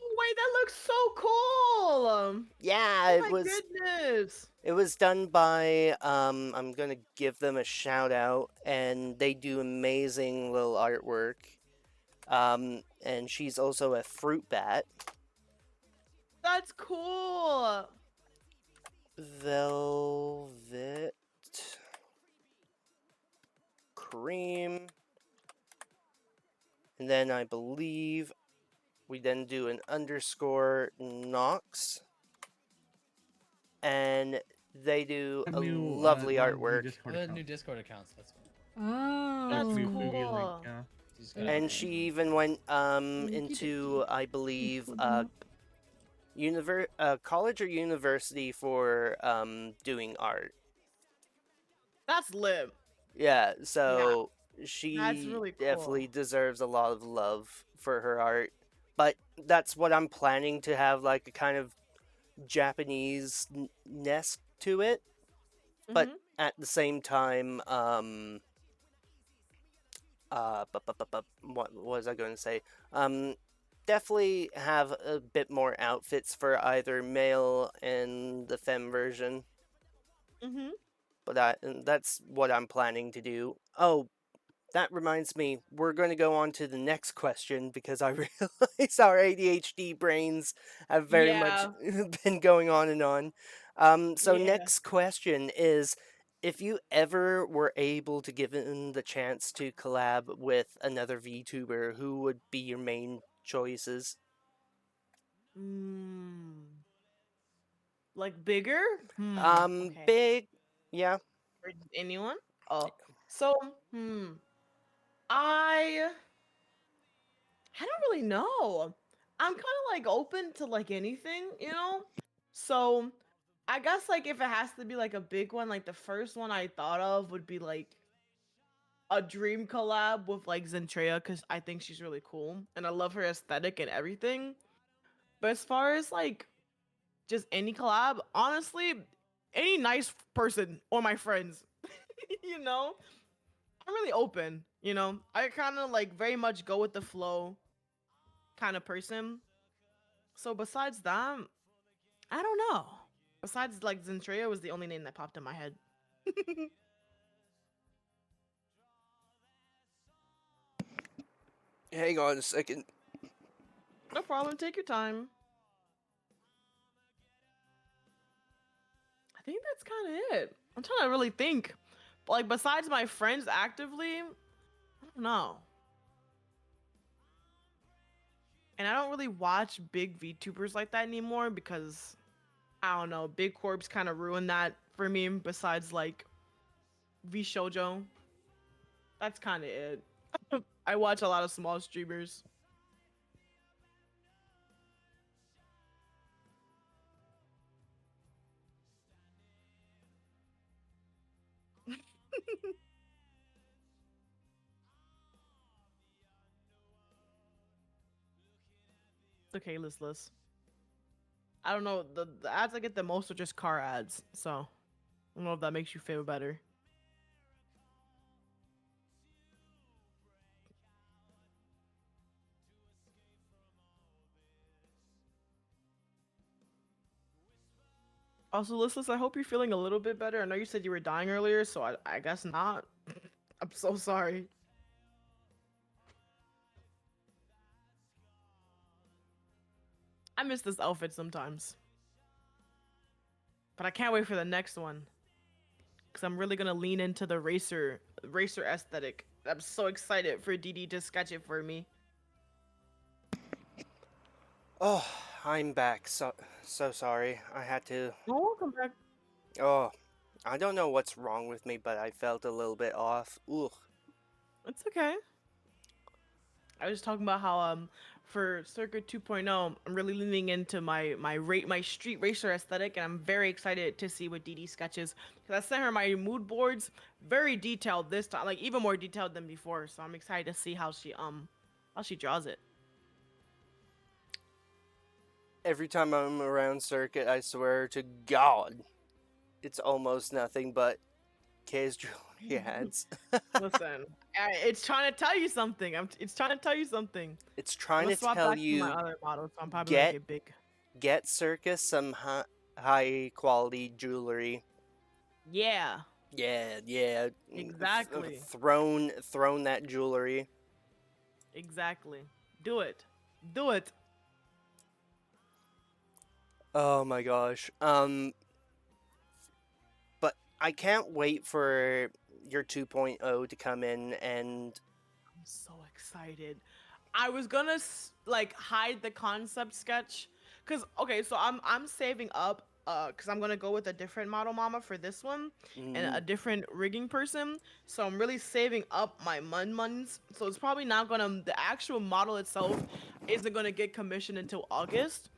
Oh, wait, that looks so cool. Yeah, Oh my goodness. it was done by I'm gonna give them a shout out, and they do amazing little artwork. And she's also a fruit bat. That's cool. Velvet cream. And then I believe we then do an underscore Nox. And they do a lovely artwork. New Discord accounts. That's what. That's New cool. movie link, yeah. She's got And it. she even went into, I believe, college or university for doing art. That's lit. Yeah, so she That's really definitely cool. deserves a lot of love for her art. But that's what I'm planning to have, like a kind of Japanese nest to it. But Mhm. at the same time, what was I going to say? Definitely have a bit more outfits for either male and the femme version. Mhm. But that's what I'm planning to do. Oh, that reminds me, we're going to go on to the next question because I realize our ADHD brains have very much Yeah. been going on and on. So Yeah. next question is, if you ever were able to given the chance to collab with another VTuber, who would be your main choices? Like bigger? Okay. Big, yeah. Or just anyone? Oh. So, I I don't really know. I'm kind of like open to like anything, you know? So, I guess like if it has to be like a big one, like the first one I thought of would be like a dream collab with like Zentrea because I think she's really cool and I love her aesthetic and everything. But as far as like just any collab, honestly, any nice person or my friends, you know, I'm really open. You know, I kind of like very much go with the flow kind of person. So besides that, I don't know. Besides like Zentrea was the only name that popped in my head. Hang on a second. No problem. Take your time. I think that's kind of it. I'm trying to really think. But like besides my friends actively, I don't know. And I don't really watch big VTubers like that anymore because I don't know, big corps kind of ruined that for me. Besides like V Shoujo, that's kind of it. I watch a lot of small streamers. It's okay, listless. I don't know. The ads I get the most are just car ads, so I don't know if that makes you feel better. Also, listless, I hope you're feeling a little bit better. I know you said you were dying earlier, so I guess not. I'm so sorry. I miss this outfit sometimes. But I can't wait for the next one. Cause I'm really gonna lean into the racer aesthetic. I'm so excited for DD to sketch it for me. Oh, I'm back. So sorry. I had to. Oh, welcome back. Oh, I don't know what's wrong with me, but I felt a little bit off. Ugh. It's okay. I was talking about how for Circuit 2.0, I'm really leaning into my street racer aesthetic, and I'm very excited to see what Dee Dee sketches because I sent her my mood boards, very detailed this time, like even more detailed than before. So I'm excited to see how she draws it. Every time I'm around Circuit, I swear to God, it's almost nothing but K's jewelry ads. Listen, it's trying to tell you something. It's trying to tell you something. It's I'm trying gonna to swap tell back to my you other model, so I'm probably gonna get get big. get Circus some high quality jewelry. Yeah, Yeah, yeah. exactly, Thrown that jewelry. exactly. Do it, do it. Oh my gosh. But I can't wait for your 2.0 to come in and I'm so excited. I was gonna like hide the concept sketch, cause okay, so I'm saving up, cause I'm gonna go with a different model mama for this one, and a different rigging person. So I'm really saving up my muns. So it's probably not gonna the actual model itself isn't gonna get commissioned until August,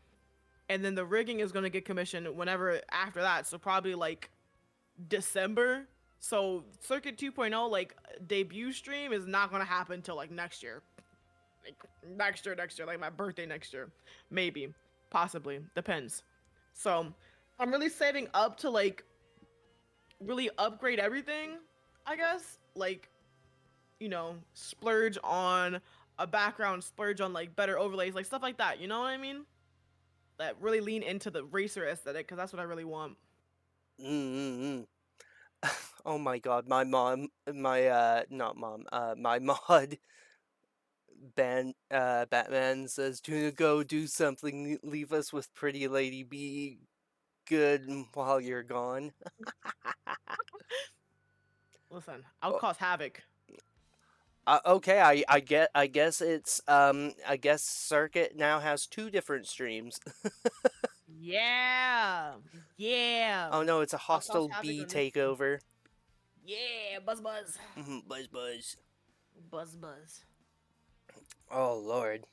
and then the rigging is gonna get commissioned whenever after that. So probably like December. So Circuit 2.0 like debut stream is not gonna happen until like next year. Like next year, like my birthday next year. Maybe. Possibly. Depends. So I'm really saving up to like really upgrade everything, I guess. Like, splurge on a background, splurge on like better overlays, like stuff like that, you know what I mean? That really lean into the racer aesthetic, because that's what I really want. mm. Oh my god, my mom, my not mom, my mod Batman says, "To go do something, leave us with pretty lady, be good while you're gone." Listen, I'll cause havoc. Okay, I guess it's I guess Circuit now has two different streams. Yeah. Yeah. Oh no, it's a I'll cause hostile havoc bee on this one. takeover. Yeah, buzz buzz. Buzz buzz. Buzz buzz. Oh lord.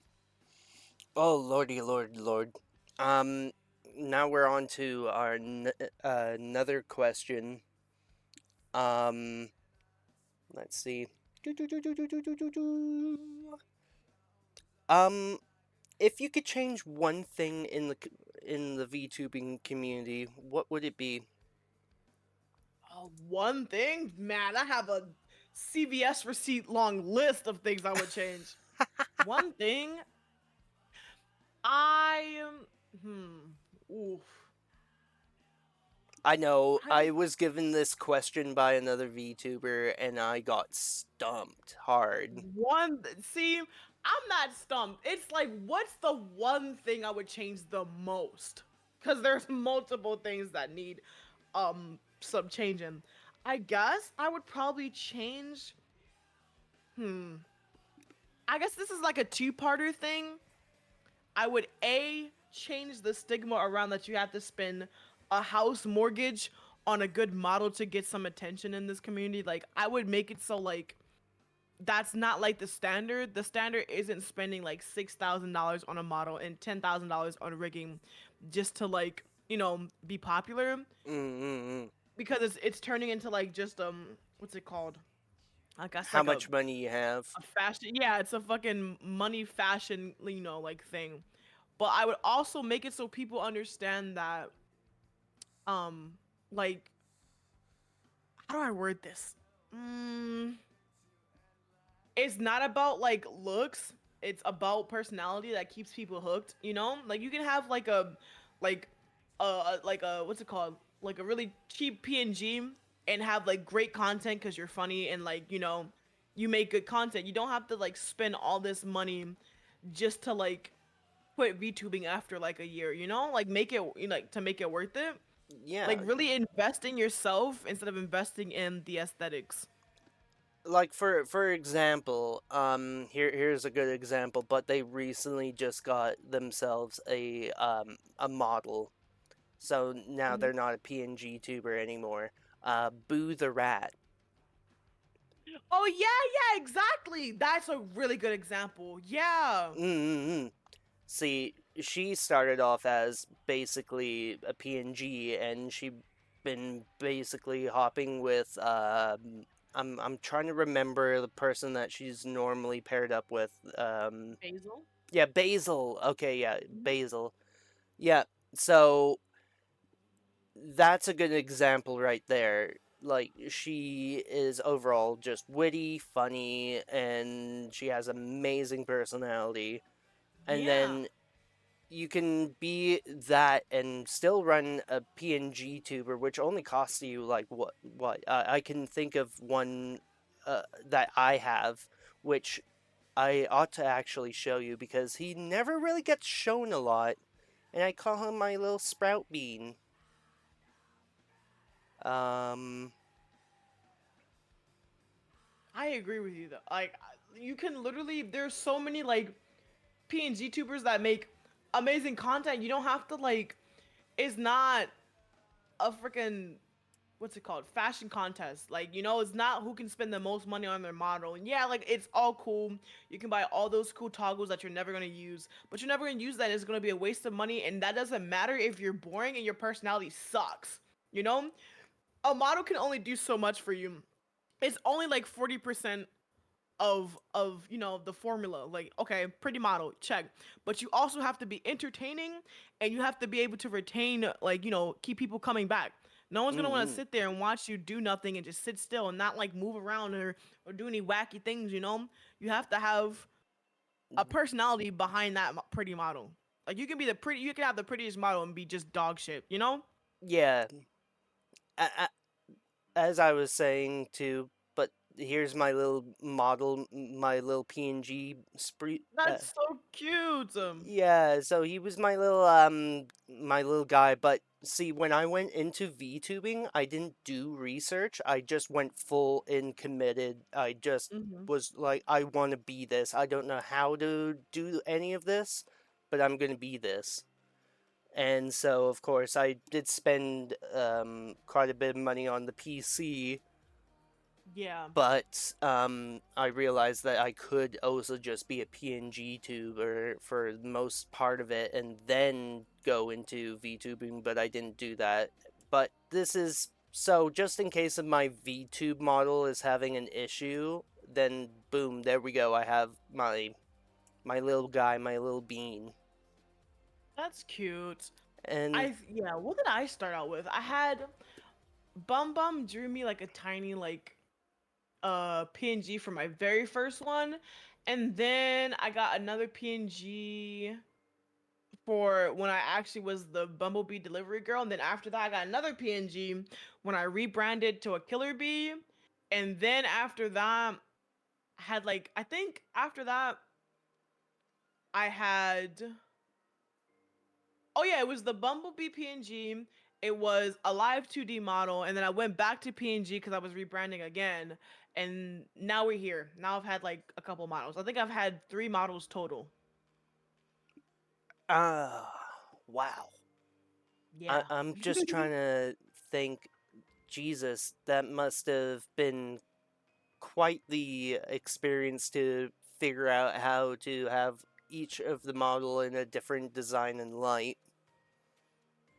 Oh lordy lord lord. Um, now we're on to our another question. Um, let's see. Um, if you could change one thing in the VTubing community, what would it be? One thing, man, I have a CVS receipt long list of things I would change. One thing, I oof. I know I I was given this question by another VTuber and I got stumped hard. see, I'm not stumped. It's like, what's the one thing I would change the most? Because there's multiple things that need some changing. I guess I would probably change. I guess this is like a two-parter thing. I would change the stigma around that you have to spend a house mortgage on a good model to get some attention in this community. Like, I would make it so like that's not like the standard. The standard isn't spending like $6,000 on a model and $10,000 on rigging just to like be popular, Mm-mm-mm. because it's turning into like just what's it called? I guess How like much money you have? a fashion. Yeah, it's a fucking money fashion like thing. But I would also make it so people understand that like, how do I word this? It's not about like looks, it's about personality that keeps people hooked, like you can have like like a what's it called, like a really cheap PNG and have like great content because you're funny and like you make good content. You don't have to like spend all this money just to like quit VTubing after like a year, like make it like to make it worth it. Yeah, Like really invest in yourself instead of investing in the aesthetics. like for example, here's a good example, but they recently just got themselves a model. So now Mhm. they're not a PNG tuber anymore. Boo the Rat. Oh yeah, exactly. That's a really good example. Yeah. Mm-hmm. See, she started off as basically a PNG, and she been basically hopping with I'm trying to remember the person that she's normally paired up with. Basil. Yeah, Basil. Okay, yeah, Mhm. Basil. Yeah, so that's a good example right there. Like, she is overall just witty, funny, and she has amazing personality. And Yeah. then you can be that and still run a PNG tuber, which only costs you like what I can think of one that I have, which I ought to actually show you because he never really gets shown a lot, and I call him my little sprout bean. Um, I agree with you though. Like you can literally there's so many like PNG tubers that make amazing content. You don't have to like it's not a freaking what's it called? Fashion contest. Like, it's not who can spend the most money on their model. And yeah, like it's all cool. You can buy all those cool toggles that you're never gonna use, but you're never gonna use that. It's gonna be a waste of money, and that doesn't matter if you're boring and your personality sucks. You know? A model can only do so much for you. It's only like 40% of the formula. Like, okay, pretty model, check. But you also have to be entertaining, and you have to be able to retain, like, keep people coming back. No one's gonna want to mm-hmm. sit there and watch you do nothing and just sit still and not like move around or do any wacky things. You have to have a personality behind that pretty model. Like, you can have the prettiest model and be just dog shit. Yeah, as I was saying too, but here's my little model, my little PNG spree. That's so cute. Yeah, so he was my little guy, but see, when I went into VTubing, I didn't do research. I just went full in committed. I just Mhm. was like, I want to be this. I don't know how to do any of this, but I'm going to be this. And so, of course, I did spend quite a bit of money on the PC, Yeah. but I realized that I could also just be a PNG tuber for the most part of it and then go into VTubing, but I didn't do that. But this is so just in case of my VTube model is having an issue, then boom, there we go. I have my little guy, my little bean. That's cute. And Yeah, what did I start out with? I had Bum Bum drew me like a tiny like PNG for my very first one, and then I got another PNG for when I actually was the Bumblebee delivery girl, and then after that I got another PNG when I rebranded to a Killer Bee, and then after that I had like I think after that I had oh yeah, it was the Bumblebee PNG. It was a live 2D model, and then I went back to PNG because I was rebranding again. And now we're here. Now I've had like a couple models. I think I've had 3 models total. ah, wow. Yeah. I'm just trying to think. Jesus, that must have been quite the experience to figure out how to have each of the model in a different design and light.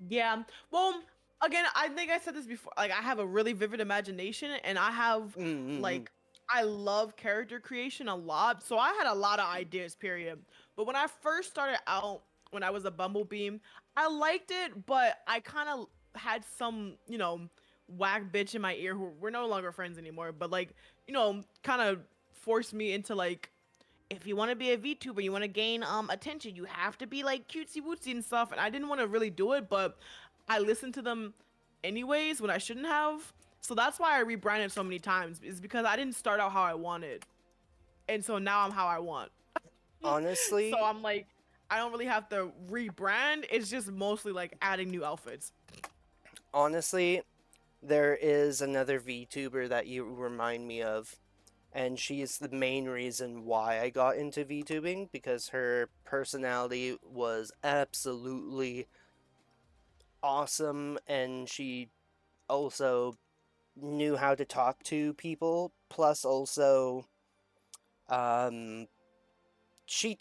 Yeah. Well, again, I think I said this before. Like, I have a really vivid imagination, and I have Mm-hmm. like I love character creation a lot. So I had a lot of ideas. Period. But when I first started out, when I was a bumblebee, I liked it, but I kind of had some, whack bitch in my ear who we're no longer friends anymore. But like, kind of forced me into like if you want to be a VTuber, you want to gain attention, you have to be like cutesy wootsy and stuff. And I didn't want to really do it, but I listened to them anyways when I shouldn't have. So that's why I rebranded so many times, is because I didn't start out how I wanted. And so now I'm how I want. So Honestly, I'm like, I don't really have to rebrand. It's just mostly like adding new outfits. honestly, there is another VTuber that you remind me of, and she's the main reason why I got into VTubing because her personality was absolutely awesome, and she also knew how to talk to people. Plus, also, um, she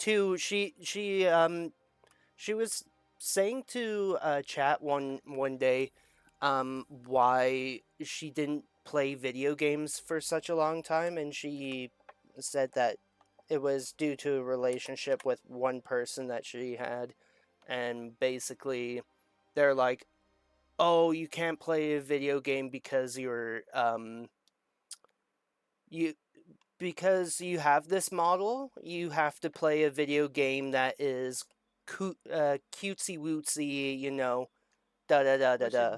was saying to chat one day, why she didn't play video games for such a long time, and she said that it was due to a relationship with one person that she had, and basically they're like, oh, you can't play a video game because you because you have this model, you have to play a video game that is cutesy wootsy, da da da da Which is da.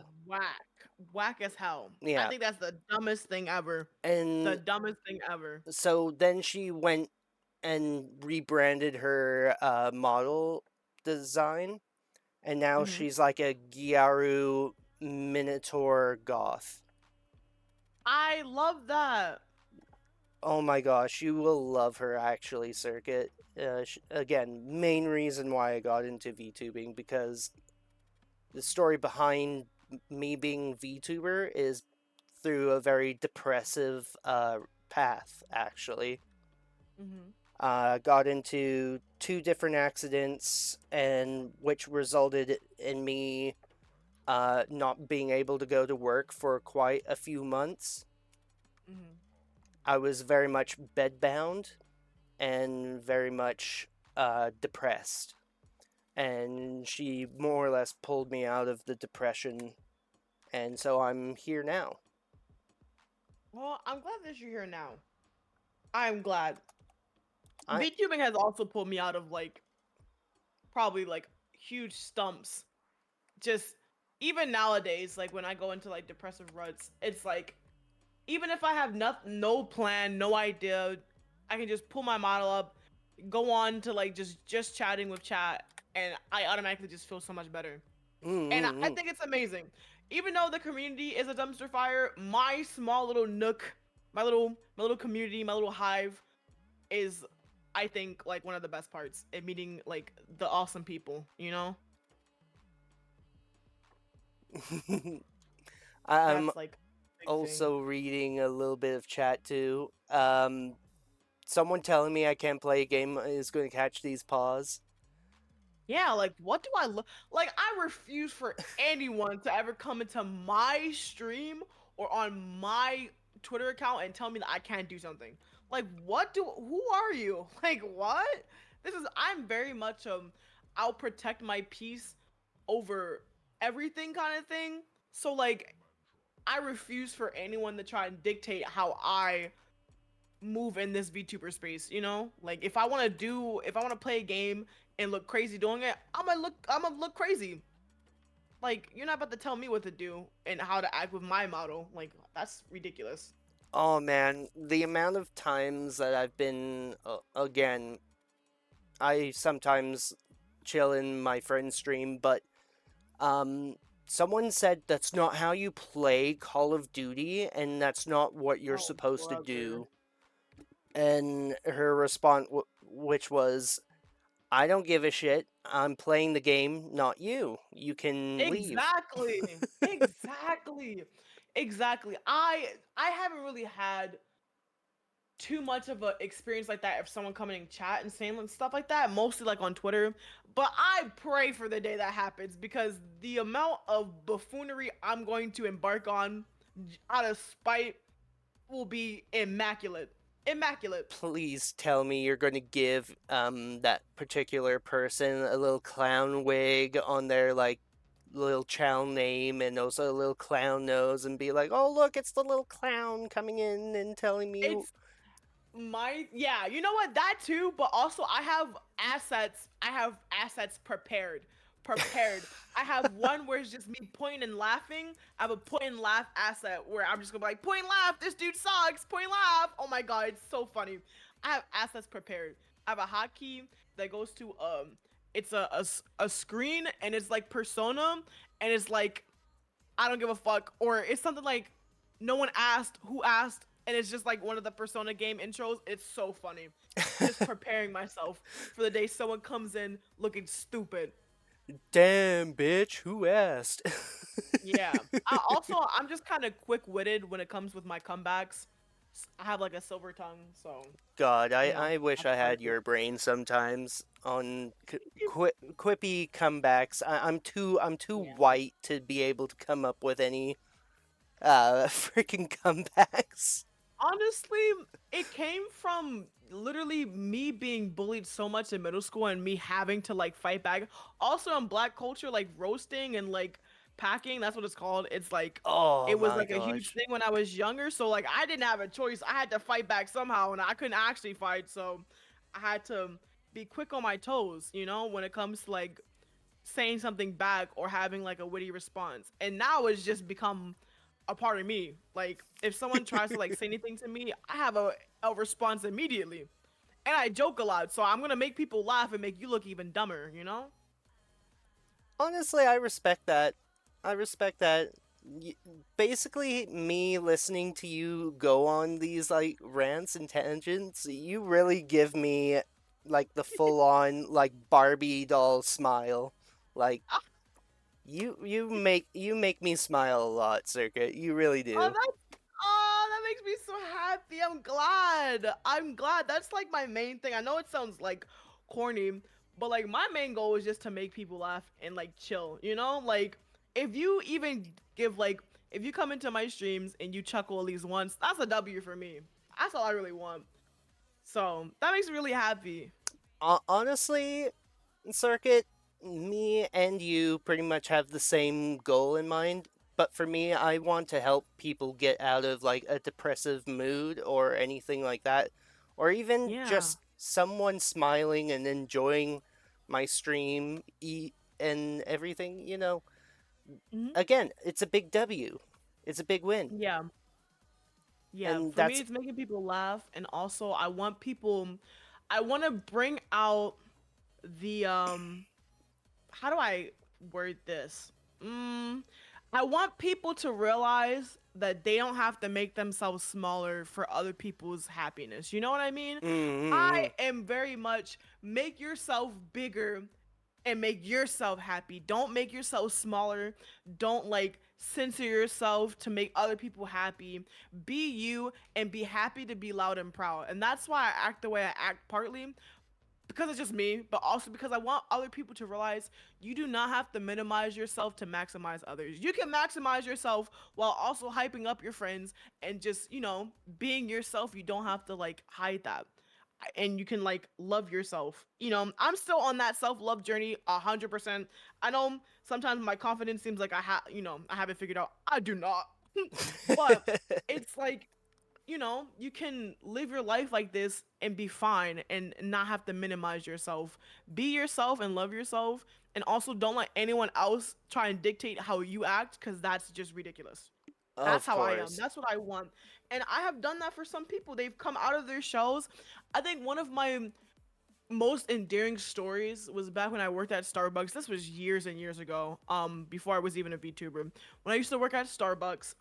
whack as hell. I Yeah, think that's the dumbest thing ever. The and dumbest thing ever. so then she went and rebranded her model design, and now Hmm. she's like a Gyaru Minotaur goth. I love that. Oh my gosh, you will love her actually, Circuit. Again, main reason why I got into VTubing, because the story behind me being VTuber is through a very depressive path, actually. Hmm. Got into 2 different accidents, and which resulted in me not being able to go to work for quite a few months. Hmm. I was very much bedbound and very much depressed. And she more or less pulled me out of the depression, and so I'm here now. Well, I'm glad that you're here now. I'm glad. I VTubing has also pulled me out of like probably like huge stumps. Just even nowadays, like when I go into like depressive ruts, it's like even if I have no plan, no idea, I can just pull my model up, go on to like just chatting with chat, and I automatically just feel so much better. And I mm-mm-mm. think it's amazing. Even though the community is a dumpster fire, my small little nook, my little community, my little hive is I think like one of the best parts in meeting like the awesome people, you know? I'm That's like a big thing. also reading a little bit of chat too. Someone telling me I can't play a game is going to catch these paws. Yeah, like what do I look like? I refuse for anyone to ever come into my stream or on my Twitter account and tell me that I can't do something. Like who are you? Like what? I'm very much I'll protect my peace over everything kind of thing. So like I refuse for anyone to try and dictate how I move in this VTuber space, you know? Like if I want to play a game and look crazy doing it, I'm gonna look crazy. Like you're not about to tell me what to do and how to act with my model. Like that's ridiculous. Oh man, the amount of times that I've been again, I sometimes chill in my friend's stream, but um someone said that's not how you play Call of Duty, and that's not what you're Oh, supposed to brother. do. And her response, which was, I don't give a shit. I'm playing the game, not you. You can leave. Exactly. Exactly. Exactly. I haven't really had too much of a experience like that if someone coming in chat and saying stuff like that, mostly like on Twitter. But I pray for the day that happens because the amount of buffoonery I'm going to embark on out of spite will be immaculate. Immaculate. Please tell me you're going to give that particular person a little clown wig on their like little channel name, and also a little clown nose, and be like, "Oh, look, it's the little clown coming in and telling me." It's yeah, you know what, that too, but also I have assets prepared. I have one where it's just me pointing and laughing. I have a point and laugh asset where I'm just gonna be like, point and laugh, this dude sucks, point and laugh. Oh my god, it's so funny. I have assets prepared. I have a hotkey that goes to it's a screen, and it's like persona, and it's like I don't give a fuck, or it's something like no one asked, who asked, and it's just like one of the Persona game intros. It's so funny. Just preparing myself for the day someone comes in looking stupid. Damn, bitch, who asked? Yeah. I'm just kind of quick-witted when it comes with my comebacks. I have like a silver tongue, so God, you know I wish that's I part of had it. your brain sometimes on quippy comebacks. I'm too Yeah. white to be able to come up with any freaking comebacks. Honestly, it came from literally me being bullied so much in middle school and me having to like fight back. Also in black culture, like roasting and like packing, that's what it's called. It's like Oh it was my like a huge gosh. thing when I was younger. So like I didn't have a choice. I had to fight back somehow and I couldn't actually fight. So I had to be quick on my toes, when it comes to like saying something back or having like a witty response. And now it's just become a part of me. Like if someone tries to like say anything to me, I have a response immediately. And I joke a lot, so I'm gonna make people laugh and make you look even dumber. Honestly, I respect that. I respect that. Y- Basically, me listening to you go on these like rants and tangents, you really give me like the full on like Barbie doll smile. Like you make me smile a lot, Circuit. You really Oh, do. that makes me so happy. I'm glad. I'm glad. That's like my main thing. I know it sounds like corny, but like my main goal is just to make people laugh and like chill. Like if you even give like if you come into my streams and you chuckle at least once, that's a W for me. That's all I really want. So that makes me really happy. Honestly, Circuit, me and you pretty much have the same goal in mind. But for me, I want to help people get out of like a depressive mood or anything like that. Or even Yeah. just someone smiling and enjoying my stream, eat, and everything. Hmm. Again, it's a big W. It's a big win. Yeah. Yeah. And For me, that's. it's making people laugh, and also I want people. I want to bring out the how do I word this? I want people to realize that they don't have to make themselves smaller for other people's happiness. You know what I mean? I Mm-hmm. am very much make yourself bigger and make yourself happy. Don't make yourself smaller. Don't like censor yourself to make other people happy. Be you and be happy to be loud and proud. And that's why I act the way I act, partly because it's just me, but also because I want other people to realize you do not have to minimize yourself to maximize others. You can maximize yourself while also hyping up your friends and just, being yourself. You don't have to like hide that. And you can like love yourself. I'm still on that self-love journey 100%. I know sometimes my confidence seems like I haven't figured out. I do not. But it's like you can live your life like this and be fine and not have to minimize yourself. Be yourself and love yourself. And also don't let anyone else try and dictate how you act because that's just ridiculous. That's Of how I am. course. That's what I want. And I have done that for some people. They've come out of their shells. I think one of my most endearing stories was back when I worked at Starbucks. This was years and years ago. Before I was even a VTuber. When I used to work at Starbucks,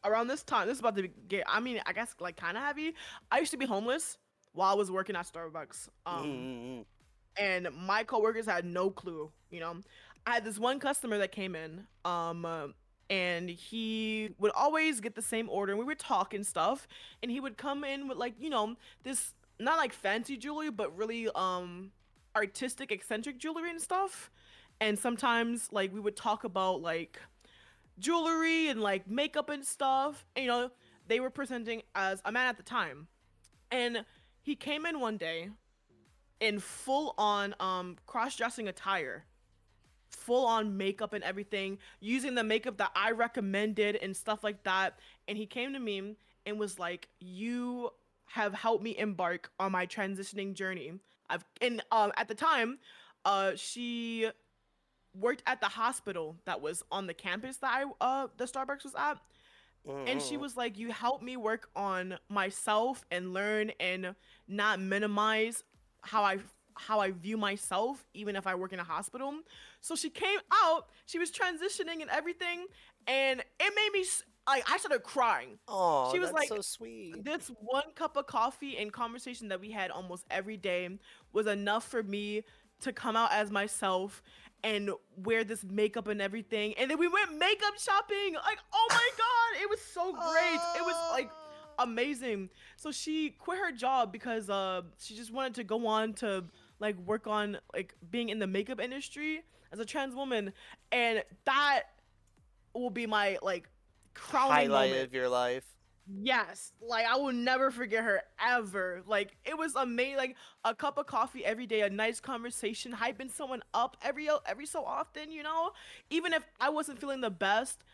around this time, this is about to get, I mean, I guess like kind of heavy. I used to be homeless while I was working at Starbucks. Mm-hmm. And my coworkers had no clue. I had this one customer that came in, and he would always get the same order, and we would talk and stuff, and he would come in with like, this not like fancy jewelry, but really artistic, eccentric jewelry and stuff. And sometimes like we would talk about like jewelry and like makeup and stuff. And, they were presenting as a man at the time. And he came in one day in full on cross-dressing attire, full on makeup and everything, using the makeup that I recommended and stuff like that. And he came to me and was like, "You have helped me embark on my transitioning journey." At the time, she worked at the hospital that was on the campus that the Starbucks was at. And she Mm-hmm. was like, "You helped me work on myself and learn and not minimize how I how I view myself, even if I work in a hospital." So she came out, she was transitioning and everything, and it made me like I started crying. Oh, She was that's like, so sweet. this one cup of coffee and conversation that we had almost every day was enough for me to come out as myself and wear this makeup and everything. And then we went makeup shopping. Like, oh my god, it was so great. It was like amazing. So she quit her job because she just wanted to go on to like work on like being in the makeup industry as a trans woman, and that will be my like crowning Highlight moment. of your life. Yes, like I will never forget her ever. Like it was amazing. Like a cup of coffee every day, a nice conversation, hyping someone up every so often. You know, even if I wasn't feeling the best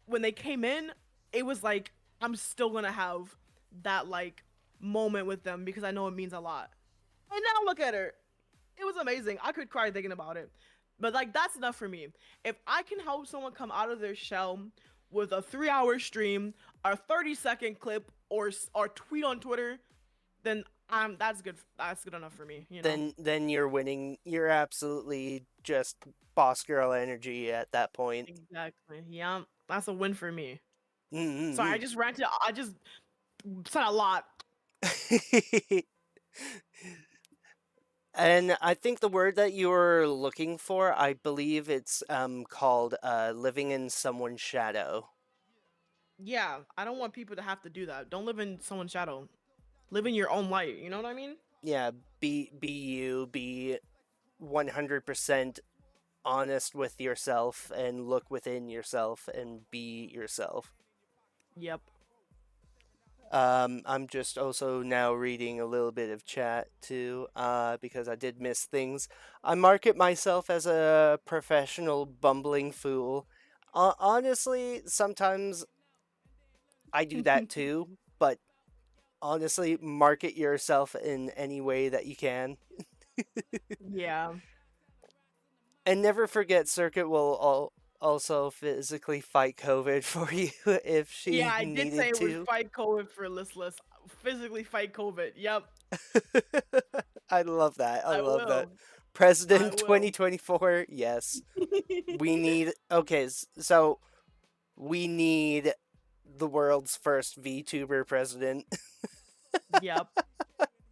when they came in, it was like I'm still gonna have that like moment with them because I know it means a lot. And now look at her. It was amazing. I could cry thinking about it. But like that's enough for me. If I can help someone come out of their shell with a 3-hour stream, a 30-second clip, or tweet on Twitter, then that's good. That's good enough for me. You know. Then you're winning. You're absolutely just boss girl energy at that point. Exactly. Yeah, that's a win for me. Sorry, I Mm-hmm. just ranted. I just said a lot. And I think the word that you were looking for, I believe it's called living in someone's shadow. Yeah, I don't want people to have to do that. Don't live in someone's shadow. Live in your own light. You know what I mean? Yeah, be you, be 100% honest with yourself and look within yourself and be yourself. Yep. I'm just also now reading a little bit of chat too, because I did miss things. I market myself as a professional bumbling fool. Honestly, sometimes I do that too, but honestly, market yourself in any way that you can. Yeah. And never forget, Circuit will also physically fight COVID for you if Yeah, she I did say needed it would to. fight COVID for listless. Physically fight COVID. Yep. I love that. I I love that. will. I President will. 2024. Yes. We need okay, so we need the world's first VTuber president. Yep.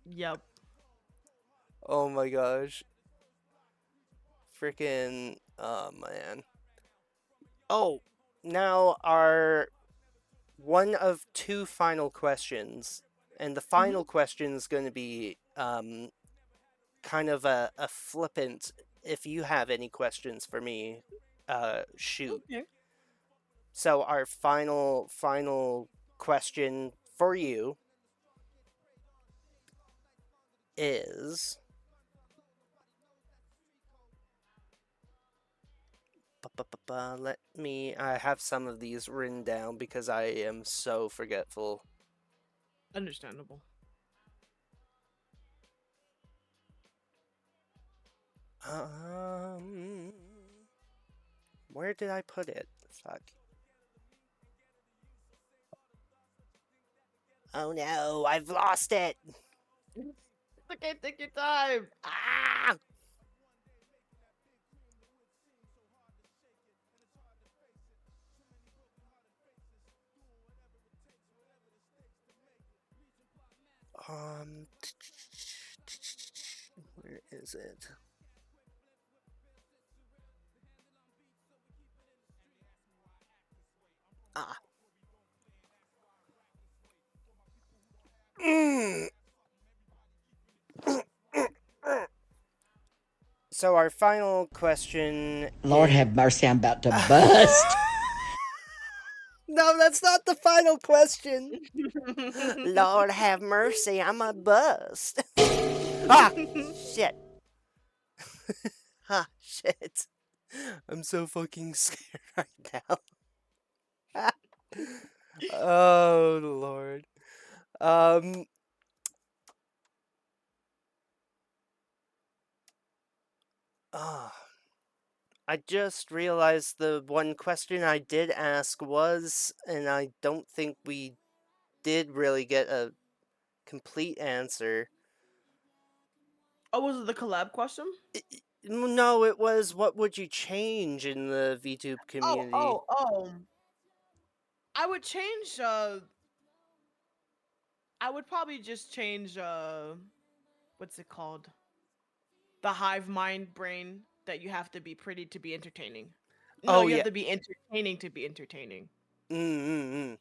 Yep. Oh my gosh. Freaking oh man. Oh, now our one of two final questions. And the Mhm. final question is going to be kind of a flippant. If you have any questions for me, shoot. Okay. So our final question for you is let me I have some of these written down because I am so forgetful. Understandable. Um where did I put it? Fuck. Oh no, I've lost it. It's okay. Take your time. Ah! Um, where is it? Ah. Mm. So our final question. Lord have mercy, I'm about to bust. No, that's not the final question. Lord have mercy, I'm a bust. Ah, shit. Ah, shit. I'm so fucking scared right now. Oh Lord. Um. Ah. I just realized the one question I did ask was, and I don't think we did really get a complete answer. Oh, was it the collab question? No, it was what would you change in the VTube Oh, community? oh, oh. I would change. I would probably just change. What's it called? the hive mind brain that you have to be pretty to be entertaining. No, Oh you have yeah. to be entertaining to be entertaining. Mm-mm-mm.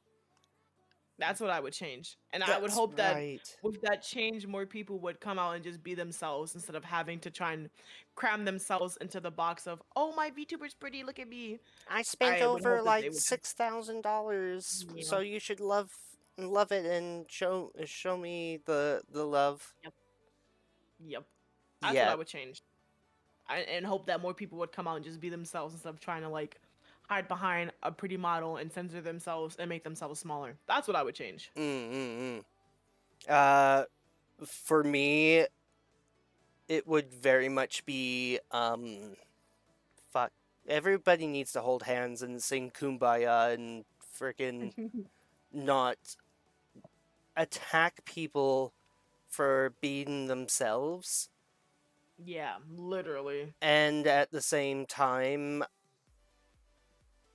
That's what I would change. And I would That's hope that right. with that change, more people would come out and just be themselves instead of having to try and cram themselves into the box of, oh, my VTuber's pretty, look at me. I spent I would over hope that they like would just, $6,000, yeah, so you should love it and show me the love. yep, yep. That's what I Yeah. would change. And hope that more people would come out and just be themselves instead of trying to like hide behind a pretty model and censor themselves and make themselves smaller. That's what I would change. Mm-mm-mm. Uh, for me, it would very much be fuck. Everybody needs to hold hands and sing Kumbaya and freaking not attack people for being themselves. Yeah, literally. And at the same time,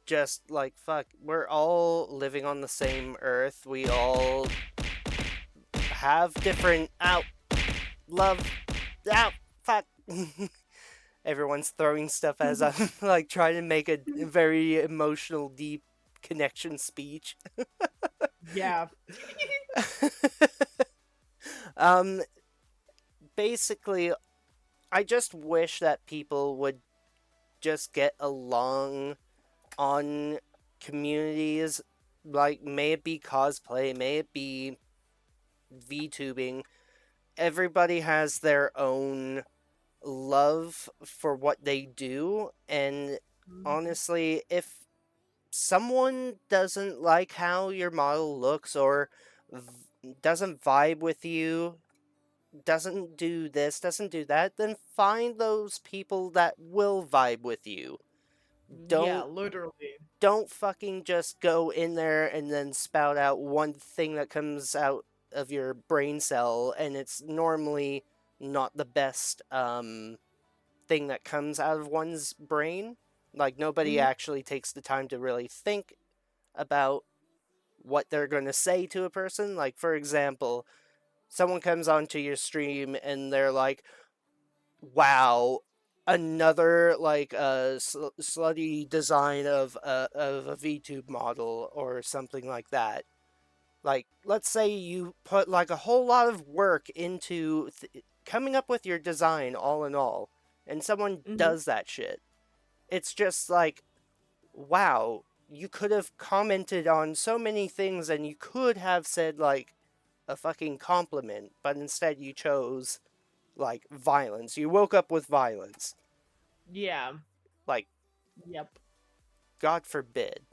just like fuck, we're all living on the same earth. We all have different love fuck. Everyone's throwing stuff as I'm like trying to make a very emotional, deep connection speech. Yeah. um, basically, I just wish that people would just get along on communities. Like, may it be cosplay, may it be VTubing. Everybody has their own love for what they do, and honestly, if someone doesn't like how your model looks or doesn't vibe with you, doesn't do this, doesn't do that, then find those people that will vibe with you. Yeah, Don't literally. don't fucking just go in there and then spout out one thing that comes out of your brain cell, and it's normally not the best thing that comes out of one's brain. Like, nobody Mhm. actually takes the time to really think about what they're going to say to a person. Like, for example, someone comes onto your stream and they're like, wow, another like slutty design of a VTube model or something like that. Like, let's say you put like a whole lot of work into coming up with your design all in all, and someone Mhm. does that shit. It's just like, wow, you could have commented on so many things and you could have said like a fucking compliment, but instead you chose like violence. You woke up with violence. Yeah. Like, Yep. God forbid.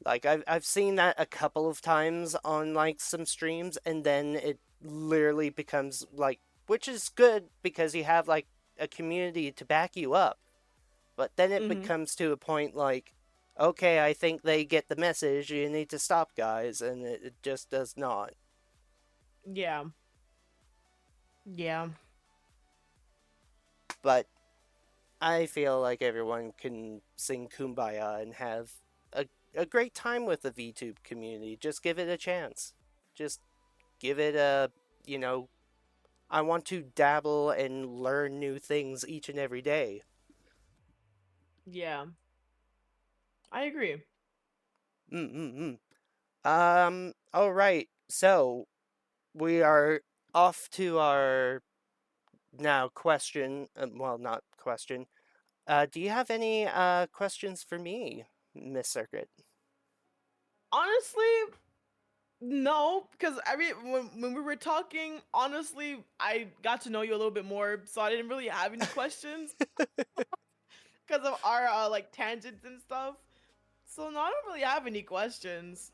Like, I've seen that a couple of times on like some streams, and then it literally becomes like, which is good because you have like a community to back you up. But then it Mhm. becomes to a point like, okay, I think they get the message. You need to stop, guys, and it just does not. Yeah. Yeah. But I feel like everyone can sing Kumbaya and have a great time with the VTube community. Just give it a chance. Just give it a, you know, I want to dabble and learn new things each and every day. Yeah. I agree. Mm-mm-mm. All right. So we are off to our now question. Well, not question. Do you have any questions for me, Miss Circuit? Honestly, no, because I mean, when we were talking, honestly, I got to know you a little bit more, so I didn't really have any questions because of our like tangents and stuff. So no, I don't really have any questions.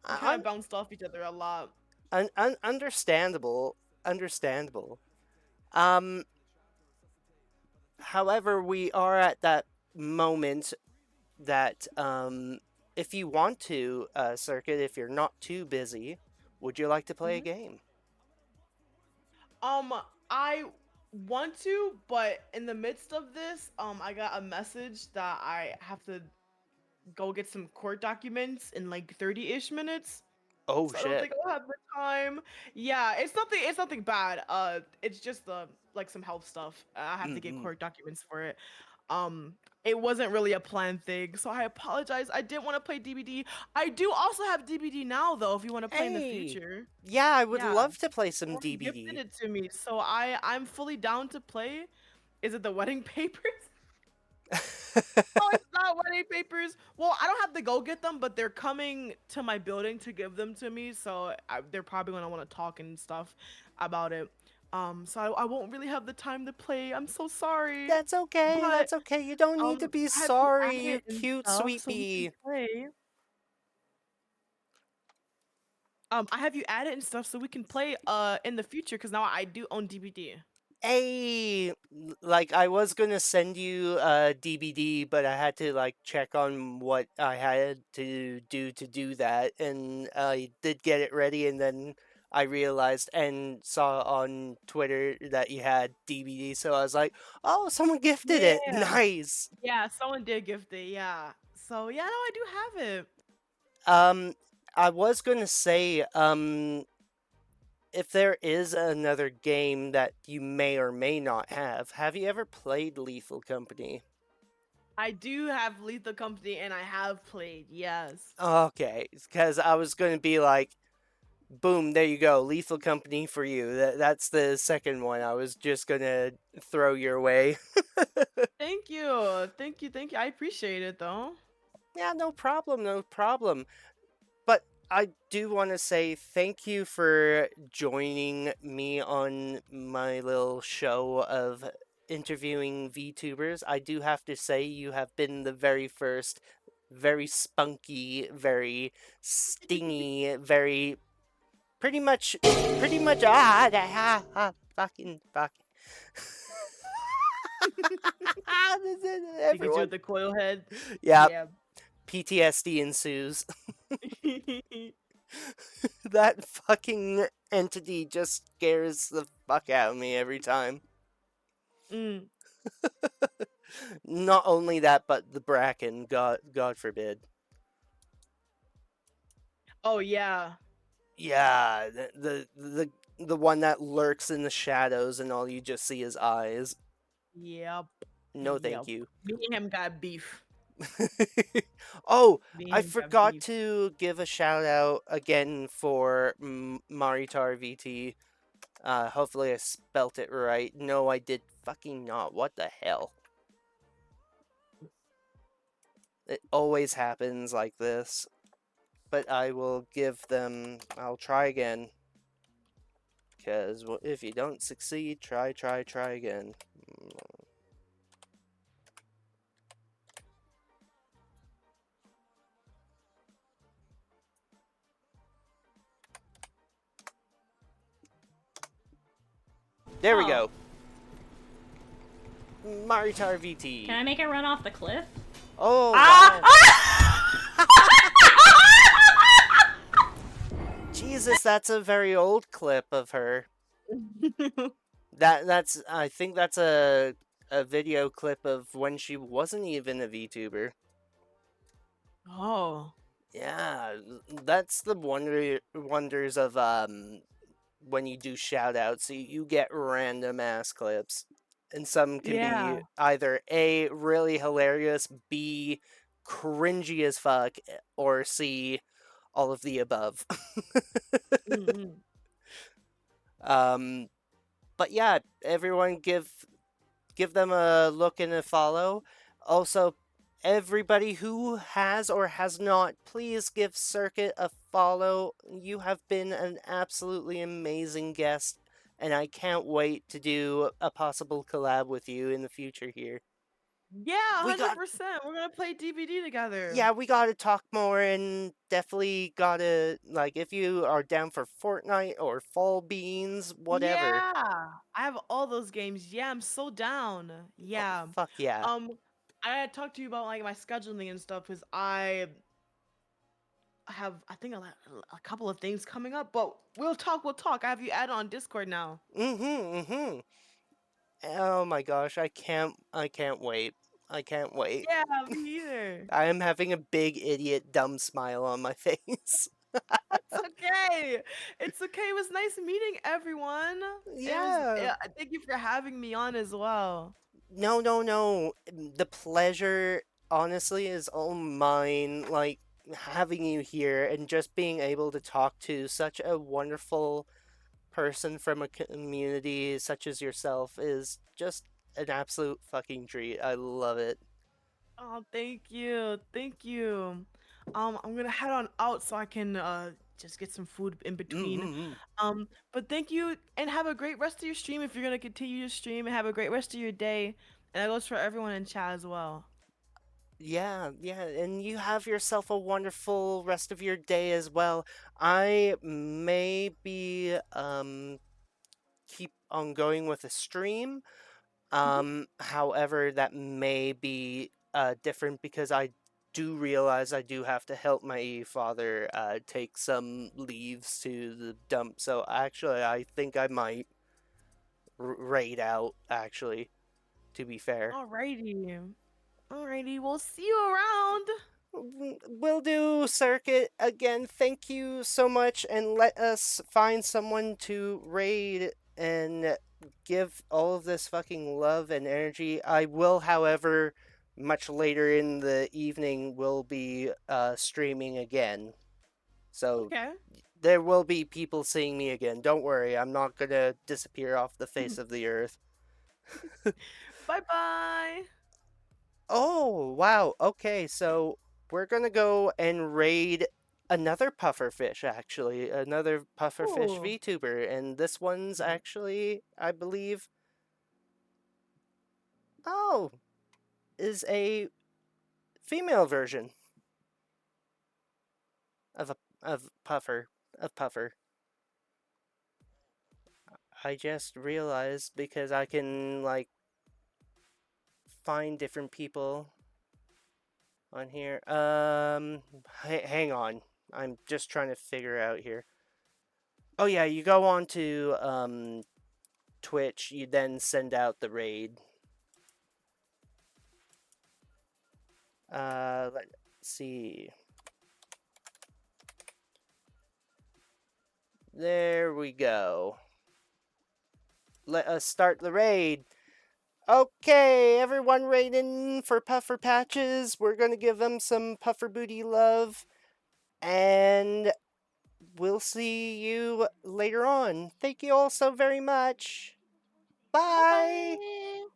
We kind of Un- bounced off each other a lot. understandable. Understandable. Um, however, we are at that moment that if you want to, Circuit, if you're not too busy, would you like to play a Mhm. game? Um, I want to, but in the midst of this, I got a message that I have to go get some court documents in like 30-ish minutes. Oh So I don't shit. think I'll have the time. Yeah, it's nothing bad. It's just like some health stuff. I have to get Mm-hmm. court documents for it. Um, it wasn't really a planned thing, so I apologize. I didn't want to play DBD. I do also have DBD now, though. If you want to play in the Hey. future, Yeah, I would yeah, love to play some someone gifted DBD. it to me, so I'm fully down to play. Is it the wedding papers? Oh, it's not wedding papers. Well, I don't have to go get them, but they're coming to my building to give them to me. So they're probably gonna want to talk and stuff about it. So I won't really have the time to play. I'm so sorry. That's okay. But That's okay. You don't need to be have you sorry, you added and cute stuff sweet so we can pea. play? I have you added and stuff so we can play in the future because now I do own DVD. Hey, like I was gonna send you a DVD, but I had to like check on what I had to do that, and I did get it ready, and then I realized and saw on Twitter that you had DVD, so I was like, oh, someone gifted it. Yeah. Nice. Yeah, someone did gift it. Yeah. So yeah, no, I do have it. Um, I was gonna say, if there is another game that you may or may not have you ever played Lethal Company? I do have Lethal Company and I have played, yes. Okay, because I was going to be like, boom, there you go, Lethal Company for you. That's the second one I was just going to throw your way. Thank you. Thank you. Thank you. I appreciate it though. Yeah, no problem, no problem. But I do want to say thank you for joining me on my little show of interviewing VTubers. I do have to say you have been the very first, very spunky, very stingy, very pretty much fucking This is Because you're everyone. the coil head. Yeah, Yeah. PTSD ensues. That fucking entity just scares the fuck out of me every time. Mm. Not only that, but the Bracken, God forbid. Oh yeah. Yeah, the one that lurks in the shadows and all you just see is eyes. Yep. No, thank Yep. you. Me and him got beef. Oh, Me I and him got forgot beef. to give a shout out again for Maritar VT. Hopefully I spelt it right. No, I did fucking not. What the hell? It always happens like this. But I will give them... I'll try again. Because if you don't succeed, try again. There we Oh. go. Maritar VT. Can I make it run off the cliff? Oh, Ah! wow. Jesus, that's a very old clip of her. That's I think that's a video clip of when she wasn't even a VTuber. Oh. Yeah, that's the wonders of when you do shout outs, you get random ass clips. And some can Yeah. be either A, really hilarious, B, cringy as fuck, or C, all of the above. Mm-mm. But yeah, everyone give them a look and a follow. Also, everybody who has or has not, please give Circuit a follow. You have been an absolutely amazing guest, and I can't wait to do a possible collab with you in the future here. Yeah, We 100%. got- We're gonna play DVD together. Yeah, we gotta talk more, and definitely gotta, like, if you are down for Fortnite or Fall Beans, whatever. Yeah. I have all those games. Yeah, I'm so down. Yeah. Fuck yeah. I had talked to you about like my scheduling and stuff because I have I think a couple of things coming up, but we'll talk. We'll talk. I have you added on Discord now. Oh my gosh, I can't wait. I can't wait. Yeah, me either. I am having a big idiot dumb smile on my face. It's okay. It's okay. It was nice meeting everyone. Yeah. Thank you for having me on as well. No, no, no. The pleasure, honestly, is all mine. Like, having you here and just being able to talk to such a wonderful person from a community such as yourself is just an absolute fucking treat. I love it. Oh, thank you. Thank you. I'm gonna head on out so I can just get some food in between. Mm-hmm. But thank you and have a great rest of your stream if you're gonna continue to stream and have a great rest of your day. And that goes for everyone in chat as well. Yeah, yeah, and you have yourself a wonderful rest of your day as well. I may be keep on going with a stream. Mhm. However, that may be different because I do realize I do have to help my father take some leaves to the dump. So actually, I think I might raid out, actually, to be fair. Alrighty. Alrighty, we'll see you around. Will do, Circuit. Again, thank you so much, and let us find someone to raid and give all of this fucking love and energy. I will, however, much later in the evening, will be streaming again. So Okay. there will be people seeing me again. Don't worry, I'm not gonna disappear off the face of the earth. Bye bye. Oh, wow. Okay, so we're gonna go and raid another pufferfish, actually. Another pufferfish Ooh. VTuber. And this one's actually, I believe, oh, is a female version of a of Puffer. Of Puffer. I just realized because I can, like, find different people on here. Hang on. I'm just trying to figure out here. Oh yeah, you go on to Twitch, you then send out the raid. Let's see. There we go. Let us start the raid. Okay, everyone raiding for Puffer Patches. We're gonna give them some Puffer Booty love. And we'll see you later on. Thank you all so very much. Bye Bye! bye.